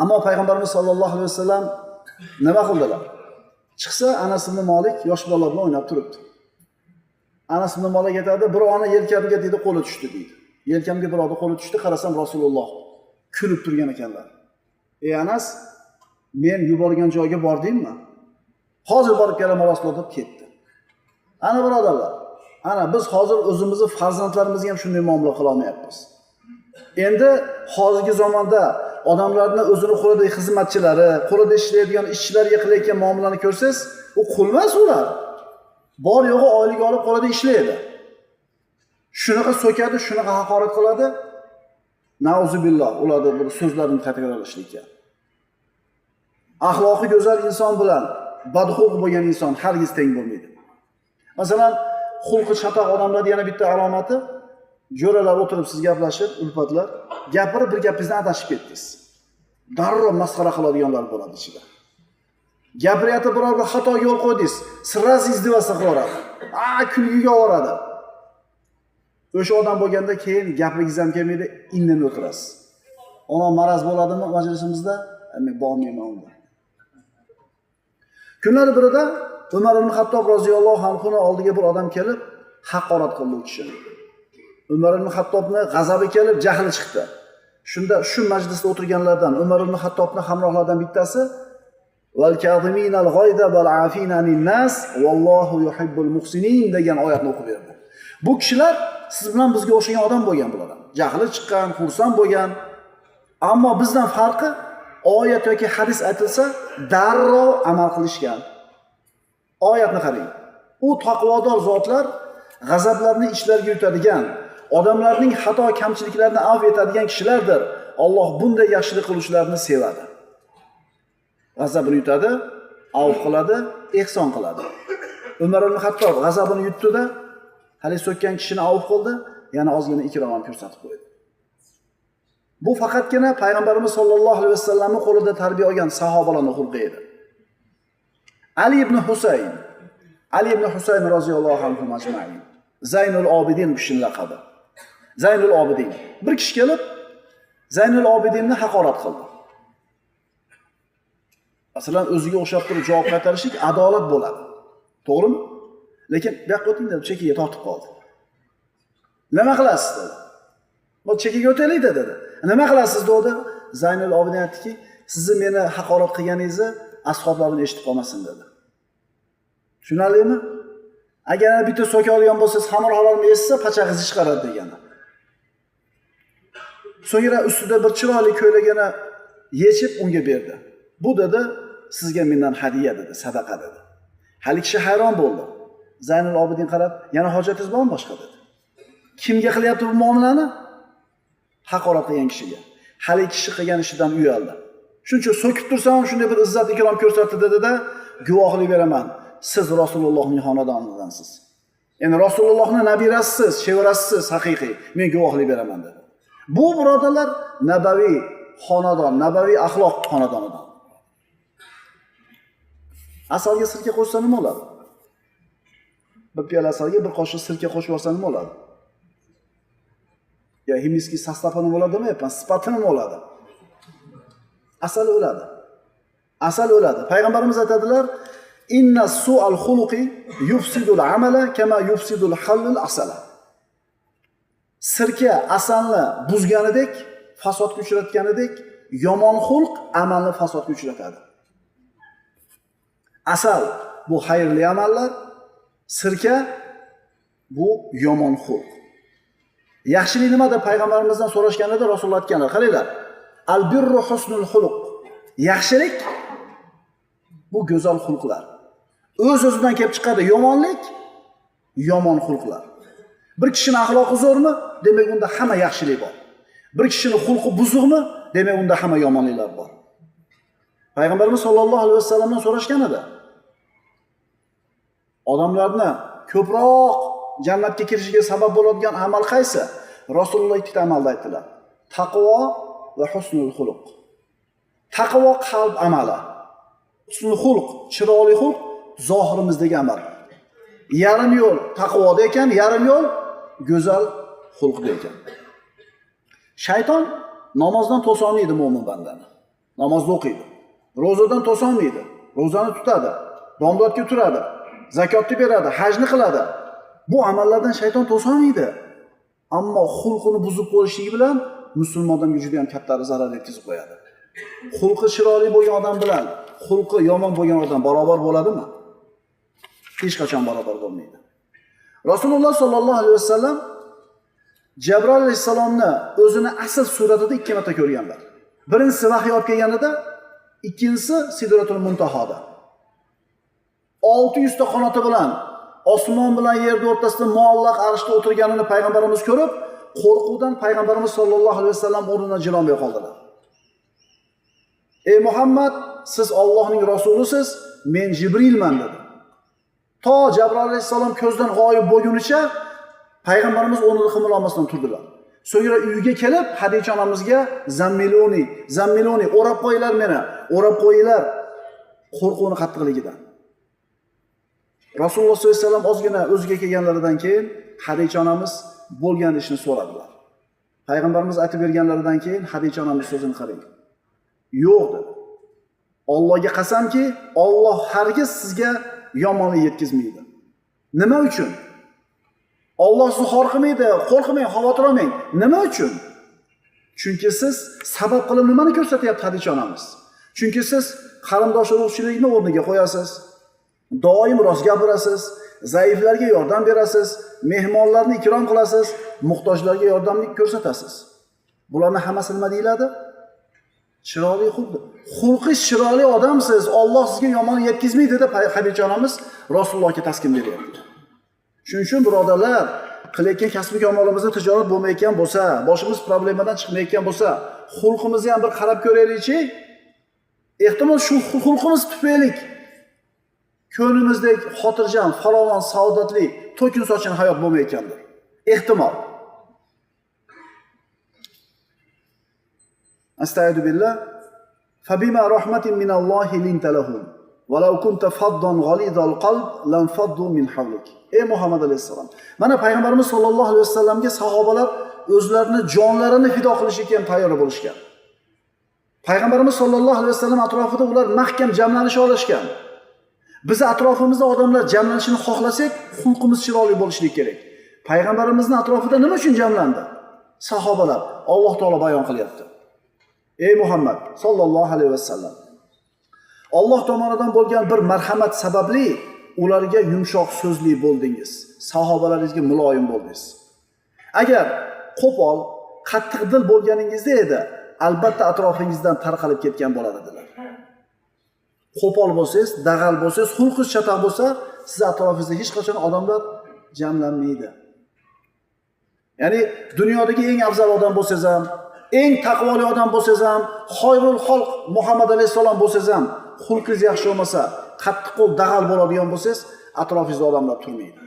Ammo payg'ambarimiz sollallohu alayhi vasallam nima qildilar? Chiqsa Anas ibn Malik yosh bola bilan o'ynab turibdi. Anas ibn Malik aytadi, bir ona yelkamga dedi, qo'li tushdi deydi. Yelkamga birovni qo'li tushdi, qarasam Rasululloh kulib turgan ekanlar. Ey Anas, men yuborgan joyga bordingmi? Hozir borib kelaman Rasululloh deb ketdi. Ana birodarlar, ana biz hozir o'zimizni farzandlarimizga ham shunday muomala qila olmayapmiz. Endi hozirgi zamonda odamlarni o'zini qo'lidagi xizmatchilari, qo'lida ishlaydigan ishchilarga qilayotgan muomalani ko'rsangiz, u qulmas ular. Bor yo'g'i oylik olib qo'lida ishlaydi. Shunaqa so'kadi, shunaqa haqorat qiladi. Nauzubillah, ularni bu so'zlarini takrorlashlikka. Axloqi go'zal inson bilan badxulq bo'lgan inson hargiz teng bo'lmaydi. Masalan, xulqi chatoq odamlarning yana bitta alomati, jo'ralar o'tirib siz gaplashib, ulfatlar, gapirib bir gapingizdan adashib ketdingiz. Darrov masxara qiladiganlar bo'ladi ichida. Gapirayotib biror bir xatoga yo'l qo'ydingiz, sirras izdivasa qilaveradi. Kulgiga oladi. O'sha odam bo'lganda keyin gapingiz ham kelmaydi, indamay o'tirasiz. Ona maraz bo'ladimi majlisimizda? Men bormayman unda. Kunlar birida Umar ibn Xattob roziyallohu anhuning oldiga bir odam kelib, haqorat qildi u kishi. Umar ibn Xattobning g'azabi kelib, jahli chiqdi. Shunda shu majlisda o'tirganlardan Umar ibn Xattobning hamrohlaridan bittasi "Val kaziminal g'ayda val afina anin nas vallohu yuhibbul muhsinin" degan oyatni o'qib berdi. Bu kishilar siz bilan bizga o'xshagan odam bo'lgan bular. Jahli chiqqan, xursand bo'lgan, ammo bizdan farqi oyat yoki hadis aytilsa darrov amal qilishgan. Oyatni qarang. U taqvodor zotlar g'azablarni ichlariga yutadigan, odamlarning xato kamchiliklarini afv etadigan kishilardir. Alloh bunday yaxshilik qiluvchilarni sevadi. G'azabini yutadi, afv qiladi, ehson qiladi. Umar ibn Xattob g'azabini yutdi-da, hali so'kkan kishini afv qildi, yana ozgina ikrom ham ko'rsatib qo'ydi. Bu faqatgina payg'ambarimiz sollallohu alayhi vasallamning qo'lida tarbiya olgan sahobalarning xulqi edi. Ali ibn Husayn roziyallohu anhu majma'in. Zaynul Obidin kishining laqabi. Zaynul Obidin. Bir kishi kelib Zaynul Obidinni haqorat qildi. Masalan, o'ziga o'xshab turib javob qaytarishlik adolat bo'ladi. To'g'rimi? Lekin bu yoqqa o'ting deb chekiga tortib qoldi. Nima qilasiz dedi. Bu chekiga o'taylik dedi. Nima qilasiz dedi. Zaynul Obidin aytdiki, sizni meni haqorat qilganingizni ashoblarim eshitib qolmasin dedi. Tushunarlimi? Agar bitta so'ka olgan bo'lsangiz, hamrohlarimni eshitsa, pachag'ingizni chiqaradi degani. So'ngra ustida bir chiroyli ko'ylagini yechib unga berdi. Bu dedi, sizga mendan hadiya dedi, sadaqa dedi. Hali kishi hayron bo'ldi. Zaynul Obidin qarab, yana hojatingiz bormi boshqa dedi. Kimga qilyapti bu muomalani? Haqorat qilgan kishiga. Hali kishi qilgan ishidan uyaldi. Shuncha so'kib tursam ham shunday bir izzat ikrom ko'rsatdi dedi-da, guvohlik beraman. Siz Rasulullohning xonadonidansiz. Endi Rasulullohning nabirasisiz, chevarasisiz haqiqiy. Men guvohlik beraman dedi. Bu birodarlar nabaviy xonadon, nabaviy axloq xonadonidan. Asalga sirka qo'shsa nima bo'ladi? Bir piyola asalga bir qoshiq sirka qo'shib olsa nima bo'ladi? Ya himiskiy sostavi nima bo'ladimi? Aytman, sifati nima bo'ladi? Asal o'ladi. Asal o'ladi. Payg'ambarimiz aytadilar: "Inna su'al xuluqi yufsidul amala kama yufsidul halul asala." Sirka asalni buzganidek, fasodga uchratganidek, yomon xulq amalni fasodga uchratadi. Asal bu xayrli amallar, sirka bu yomon xulq. Yaxshilik nima deb payg'ambarimizdan so'rashganida Rasululloh aytganlar, qaranglar. Al-birru husnul xuluq. Yaxshilik bu go'zal xulqlar. O'z-o'zidan kelib chiqadi yomonlik, yomon xulqlar. Bir kishining axloqi zo'rmi? Demak, unda hamma yaxshilik bor. Bir kishining xulqi buzuqmi? Demak, unda hamma yomonliklar bor. Payg'ambarimiz sollallohu alayhi vasallamdan so'rashgan edi. Odamlarni ko'proq jannatga kirishiga sabab bo'ladigan amal qaysi? Rasululloh ikkita amalni aytdilar. Taqvo va husnul xuluq. Taqvo qalb amali. Husnul xuluq, chiroyli xulq zohirimizdagi amal. Yarim yo'l taqvoda ekan, yarim yo'l go'zal xulqda ekan. Shayton namozdan to'solmaydi mo'min bandani. Namozni o'qiydi. Ro'zadan to'solmaydi. Ro'zani tutadi. Bomdodga turadi. Zakotni beradi, hajni qiladi. Bu amallardan shayton to'solmaydi. Ammo xulqini buzib qo'yishligi bilan musulmon odamga juda ham katta zarar yetkazib qo'yadi. Xulqi chiroyli bo'lgan odam bilan xulqi yomon bo'lgan odam barobar bo'ladimi? Hech qachon barobar bo'lmaydi. Rasululloh sollallohu alayhi vasallam Jabroil alayhisalomni o'zini asl suratida 2 marta ko'rganlar. Birinchisi vahiy olib kelganida, ikkinchisi Sidratul Muntahoda. 600 ta qanoti bilan osmon bilan yer o'rtasida muallaq arshda o'tirganini payg'ambarimiz ko'rib, qo'rquvdan payg'ambarimiz sollallohu alayhi vasallam o'rnidan jilolmay qoldilar. Ey Muhammad, siz Allohning rasulisiz, men Jibrilman dedi. To Jabroil alayhisalom ko'zdan g'oyib bo'lgunicha payg'ambarimiz o'rnidan qimirlamasdan turdilar. So'ngra uyiga kelib, Hadicha onamizga zammiloni, o'rab qo'yinglar meni, o'rab qo'yinglar qo'rquvni qattiqligidan. Rasululloh sollallohu alayhi vasallam ozgina o'ziga kelganlaridan keyin Hadicha onamiz bo'lgan ishni so'radilar. Payg'ambarimiz aytib berganlaridan keyin Hadicha onamiz so'zini qarang. Yo'q dedi. Allohga qasamki, Alloh hargiz sizga yomonlik yetkazmaydi. Nima uchun? Alloh sizni xor qilmaydi, qo'rqmang, xavotir olmang. Nima uchun? Chunki siz sabab qilib nimani ko'rsatyapti Hadicha onamiz? Chunki siz qarindosh urug'chilikni o'rniga qo'yasiz. Doim rost gapirasiz, zaiflarga yordam berasiz, mehmonlarni ikrom qilasiz, muhtojlarga yordamlik ko'rsatasiz. Bularning hammasi nima deyiladi? Chiroyli xulqi chiroyli odamsiz, Alloh sizga yomonlik yetkazmaydi deb Hadicha onamiz Rasulullohga taskin beryapti. Shuning uchun birodarlar, qilayotgan kasbiy amolimizda tijorat bo'lmayotgan bo'lsa, boshimiz problemadan chiqmayotgan bo'lsa, xulqimizni ham bir qarab ko'raylikchi. Ehtimol shu xulqimiz tufayli ko'nglimizdek xotirjam, farovon, saodatli, to'kin sochin hayot bo'lmayotgandir. Ehtimol. Astagfiru billah. Fabima rahmatin minallohi linta lahum. Walau kunta faddan ghalidal qalb lam faddu min hawlik. Ey Muhammad alayhisalom. Mana payg'ambarimiz sollallohu alayhi vasallamga sahobalar o'zlarini jonlarini fido qilishga ham tayyor bo'lishgan. Payg'ambarimiz sollallohu alayhi vasallam atrofida ular mahkam jamlanisha olishgan. Biz atrofimizda odamlar jamlanishini xohlasak, xulqimiz chiroyli bo'lishi kerak. Payg'ambarimizning atrofida nima uchun jamlandi? Sahobalar Alloh taolo bayon qilyapti. Ey Muhammad sollallohu alayhi vasallam. Alloh tomonidan bo'lgan bir marhamat sababli ularga yumshoq so'zli bo'ldingiz. Sahobalaringizga muloyim bo'ldingiz. Agar qo'pol, qattiq dil bo'lganingizda edi, albatta atrofingizdan tarqalib ketgan bo'ladilar. Qo'pol bo'lsangiz, dag'al bo'lsangiz, xulqingiz chatoq bo'lsa, siz atrofingizda hech qachon odamlar jamlanmaydi. Ya'ni dunyodagi eng afzal odam bo'lsangiz ham, eng taqvoli odam bo'lsangiz ham, xoyrul xalq Muhammad alayhisalom bo'lsangiz ham, xulqingiz yaxshi bo'lmasa, qattiq qo'l dag'al bo'ladigan bo'lsangiz, atrofingizda odamlar turmaydi.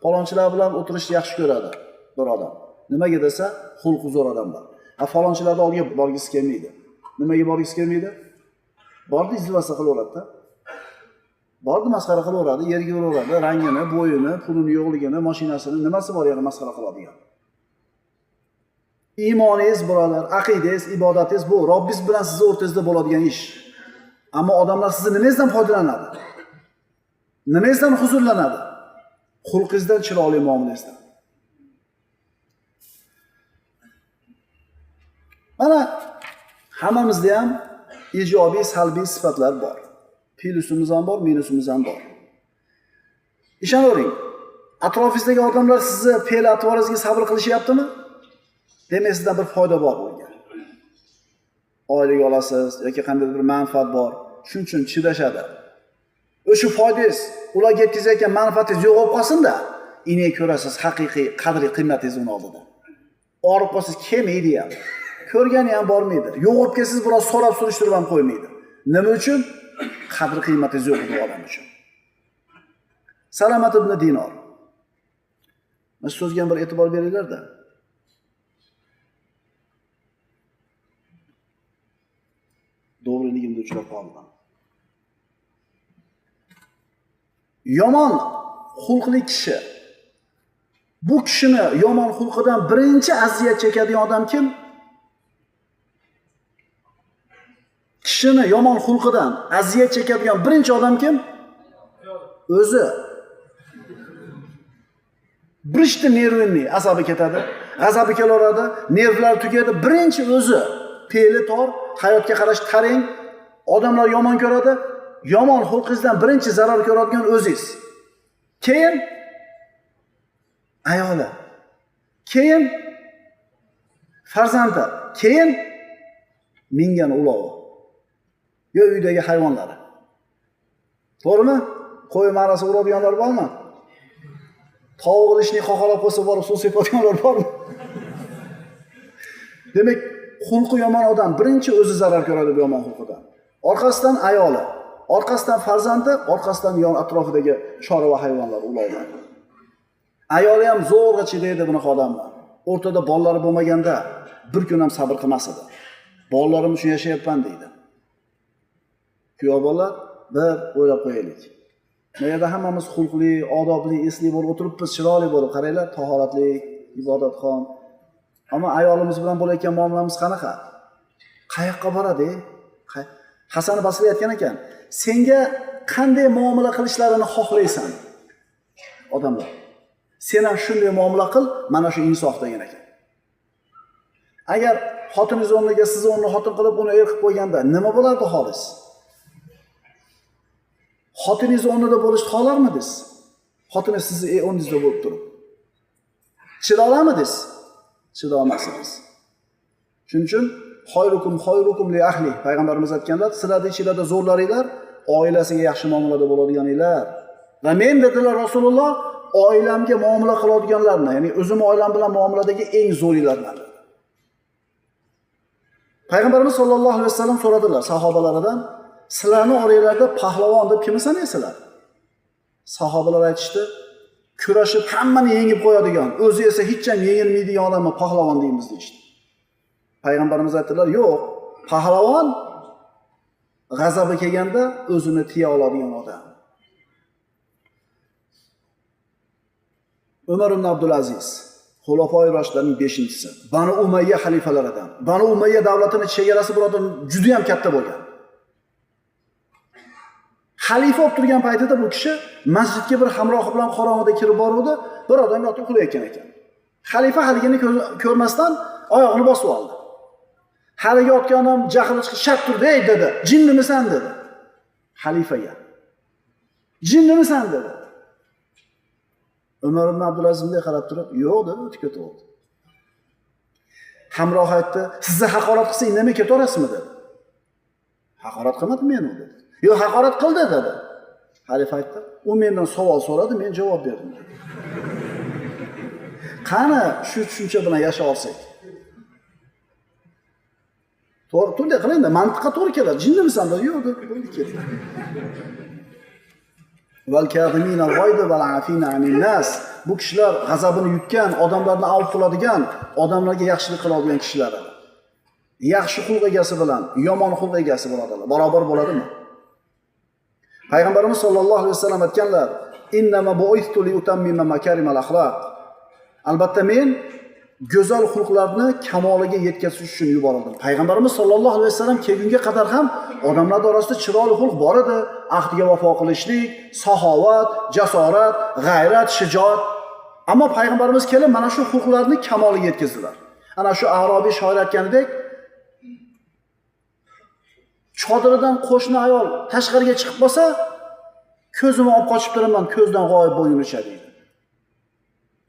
Falonchilar bilan o'tirishni yaxshi ko'radi bir odam. Nimaga desa, xulqi zo'r odamlar. Falonchilarning oldiga borgisi kelmaydi. Nimaga borgisi kelmaydi? Bordi izlasa qilaveradi-da. Bordi masxara qilaveradi, yerga uraveradi, rangini, bo'yini, pulini yo'qligini, mashinasini, nimasi bor yana masxara qiladigan. Iymoningiz, birodar, aqidangiz, ibodatingiz bu Robbingiz bilan siz o'rtangizda bo'ladigan ish. Ammo odamlar sizni nimangizdan foydalanadi? Nimangizdan huzurlanadi? Xulqingizdan, chiroyli muomalangizdan. Mana hammamizda ham ijobiy, salbiy sifatlar bor. Plyusimiz ham bor, minusimiz ham bor. Ishonavering, atrofingizdagi odamlar sizni fe'l-atvoringizga sabr qilishyaptimi? Demak, sizdan bir foyda bor bo'lgan. Oylik olasiz yoki qanday bir manfaat bor. Shuning uchun chidashadi. O'sha foydangiz, ularga yetkazayotgan manfaatingiz yo'q bo'lib qolsin-da, ine ko'rasiz haqiqiy qadri qiymatingiz uni oldida. Orib qolsiz kelmaydi ham. Ko'rgani ham bormaydi. Yo'q bo'lib kelsiz biroz so'rab surishtirib ham qo'ymaydi. Nima uchun? Qadri qiymatingiz yo'q bu odam uchun. Salamat ibn Dinor. Mana shu so'zga ham bir e'tibor beringlar-da. To'g'riligimda uchrab qoldim. Yomon xulqli kishi. Bu kishini yomon xulqidan birinchi aziyat chekadigan odam kim? Kishini yomon xulqidan aziyat chekadigan birinchi odam kim? O'zi. Birishti nervini, asabi ketadi, g'azabi kelaveradi, nervlar tugaydi. Birinchi o'zi fe'li tor, hayotga qarash tarang, odamlar yomon ko'radi. Yomon xulqingizdan birinchi zarar ko'radigan o'zingiz. Keyin ayoli, keyin farzandi, keyin mingan ulovi. Yo uydagi hayvonlari. To'g'rimi? Qo'y marasi uradiganlar bormi? Tovuq ilishni qoqalab qo'ysa borib suv sepadiganlar bormi? Demak, xulqi yomon odam birinchi o'zi zarar ko'radi bu yomon xulqidan. Orqasidan ayoli, orqasidan farzandi, orqasidan yon atrofidagi chorva hayvonlar, ulovlar. Ayoli ham zo'rg'a chidaydi bunaqa odamlar. O'rtada bolalari bo'lmaganda bir kun ham sabr qilmas edi. Bolalarim uchun yashayapman deydi. Kuyov bola bir o'ylab qo'yaylik. Bu yerda hammamiz xulqli, odobli, esli bo'lib o'tiribmiz, chiroyli bo'lib qaranglar, tahoratli, ibodatxon. Ammo ayolimiz bilan bo'layotgan muomalamiz qanaqa? Qayoqqa boradi? Hasan Basriy aytgan ekan, senga qanday muomala qilishlarini xohlaysan? Odamlar. Sen ham shunday muomala qil, mana shu insof degan ekan. Agar xotiningiz o'rniga siz o'rni xotin qilib uni er qilib qo'yganda nima bo'lardi holis? Xotiningiz o'rnida bo'lishni xohlarmidingiz? Xotiningiz sizni o'rningizda bo'lib turib. Chirolamidingiz? Chidolmasingiz. Shuning uchun xayrukum li ahli. Payg'ambarimiz aytganlar, sizlarning ichingizda zo'rlaringlar oilasiga yaxshi muomalada bo'ladiganlar. Va men dedilar Rasululloh, oilamga muomala qiladiganlarni, ya'ni o'zim oilam bilan muomaladagi eng zo'rlarman. Payg'ambarimiz sollallohu alayhi vasallam so'radilar sahobalaridan, sizlarni oranglarda pahlavon deb kimni sanaysizlar? Sahobalar aytishdi, kurashib hammani yengib qo'yadigan, o'zi esa hech ham yengilmaydigan odamni pahlavon deymiz deyishdi. Payg'ambarimiz aytdilar, yo'q, pahlavon g'azabi kelganda o'zini tiya oladigan odam. Umar ibn Abdulaziz, Xulafoi Roshidlarning 5-chisi, Banu Umayya xalifalaridan. Banu Umayya davlatining chegarasi birodan juda ham katta bo'lgan. Xalifa bo'lib turgan paytida bu kishi masjidga bir hamrohi bilan qorong'ida kirib boruvdi, bir odam yotib uxlayotgan ekan. Xalifa haligini ko'rmasdan oyog'ini bosib oldi. Haligi yotgan odam jahli chiqib shart turdi, "Ey" dedi, "Jinnimisan?" dedi. Xalifaga. "Jinnimisan?" dedi. Umar ibn Abdulazizga qarab turib, "Yo'q" dedi, o'tib ketdi. Hamroh aytdi, "Sizni haqorat qilsang nima ketaverasizmi?" dedi. "Haqorat qilmadim men" dedi. "Yo'q, haqorat qildi" dedi. Xalifa aytdi, "U mendan savol so'radi, men javob berdim" dedi. Qani shu tushuncha bilan yashay olsak? To'g'ri qilingda, mantiqqa to'g'ri keladi. Jinnimisan dedi, "Yo'q" dedi, bo'ldi ketdi. Val kazimin al-g'ayb val afina anin nas. Bu kishilar g'azabini yutgan, odamlarni avf qiladigan, odamlarga yaxshilik qiladigan kishilar. Yaxshi xulq egasi bilan yomon xulq egasi bo'ladilar. Barobar bo'ladimi? Payg'ambarimiz sollallohu alayhi vasallam aytganlar, "Innama bu'ithtu li utammima makarimal axloq." Albatta men go'zal xulqlarni kamoliga yetkazish uchun yuborildim. Payg'ambarimiz sollallohu alayhi vasallam kelgunga qadar ham odamlar orasida chiroyli xulq bor edi. Ahdiga vafo qilishlik, saxovat, jasorat, g'ayrat, shijoat. Ammo payg'ambarimiz kelib mana shu xulqlarni kamoliga yetkazdilar. Ana shu Arobiy shoir aytganidek, chodiridan qo'shni ayol tashqariga chiqib bo'lsa, ko'zimni olib qochib turaman, ko'zdan g'oyib bo'lgunicha deydi.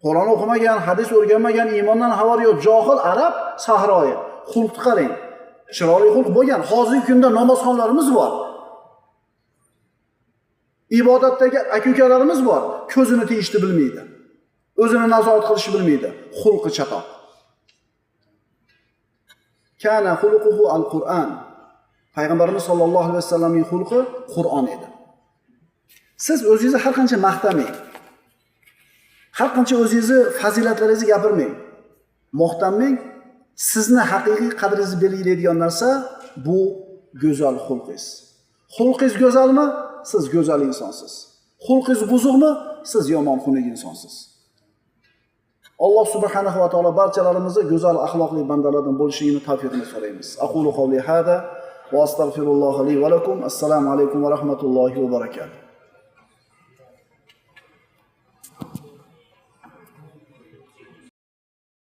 Qur'on o'qimagan, hadis o'rganmagan, iymondan xabari yo'q, johil arab sahroyi. Xulqni qarang. Chiroyli xulq bo'lgan. Hozirgi kunda namozxonlarimiz bor. Ibodatdagi aka-ukalarimiz bor. Ko'zini tiyishni bilmaydi. O'zini nazorat qilishni bilmaydi. Xulqi chatoq. Kana xuluquhu al-Qur'an. Payg'ambarimiz sollallohu alayhi vasallamning xulqi Qur'on edi. Siz o'zingizni har qancha maqtamang, har qancha o'zingizni fazilatlaringizni gapirmang, maqtanmang, sizni haqiqiy qadringizni belgilaydigan narsa bu go'zal xulqingiz. Xulqingiz go'zalmi? Siz go'zal insonsiz. Xulqingiz buzuqmi? Siz yomon xunuk insonsiz. Alloh subhanahu va taolo barchalarimizni go'zal axloqli bandalardan bo'lishini tavfiqini so'raymiz. Aqulu qawli hada va astagfirulloh li va lakum. Assalomu alaykum va rahmatullohi va barakatuh.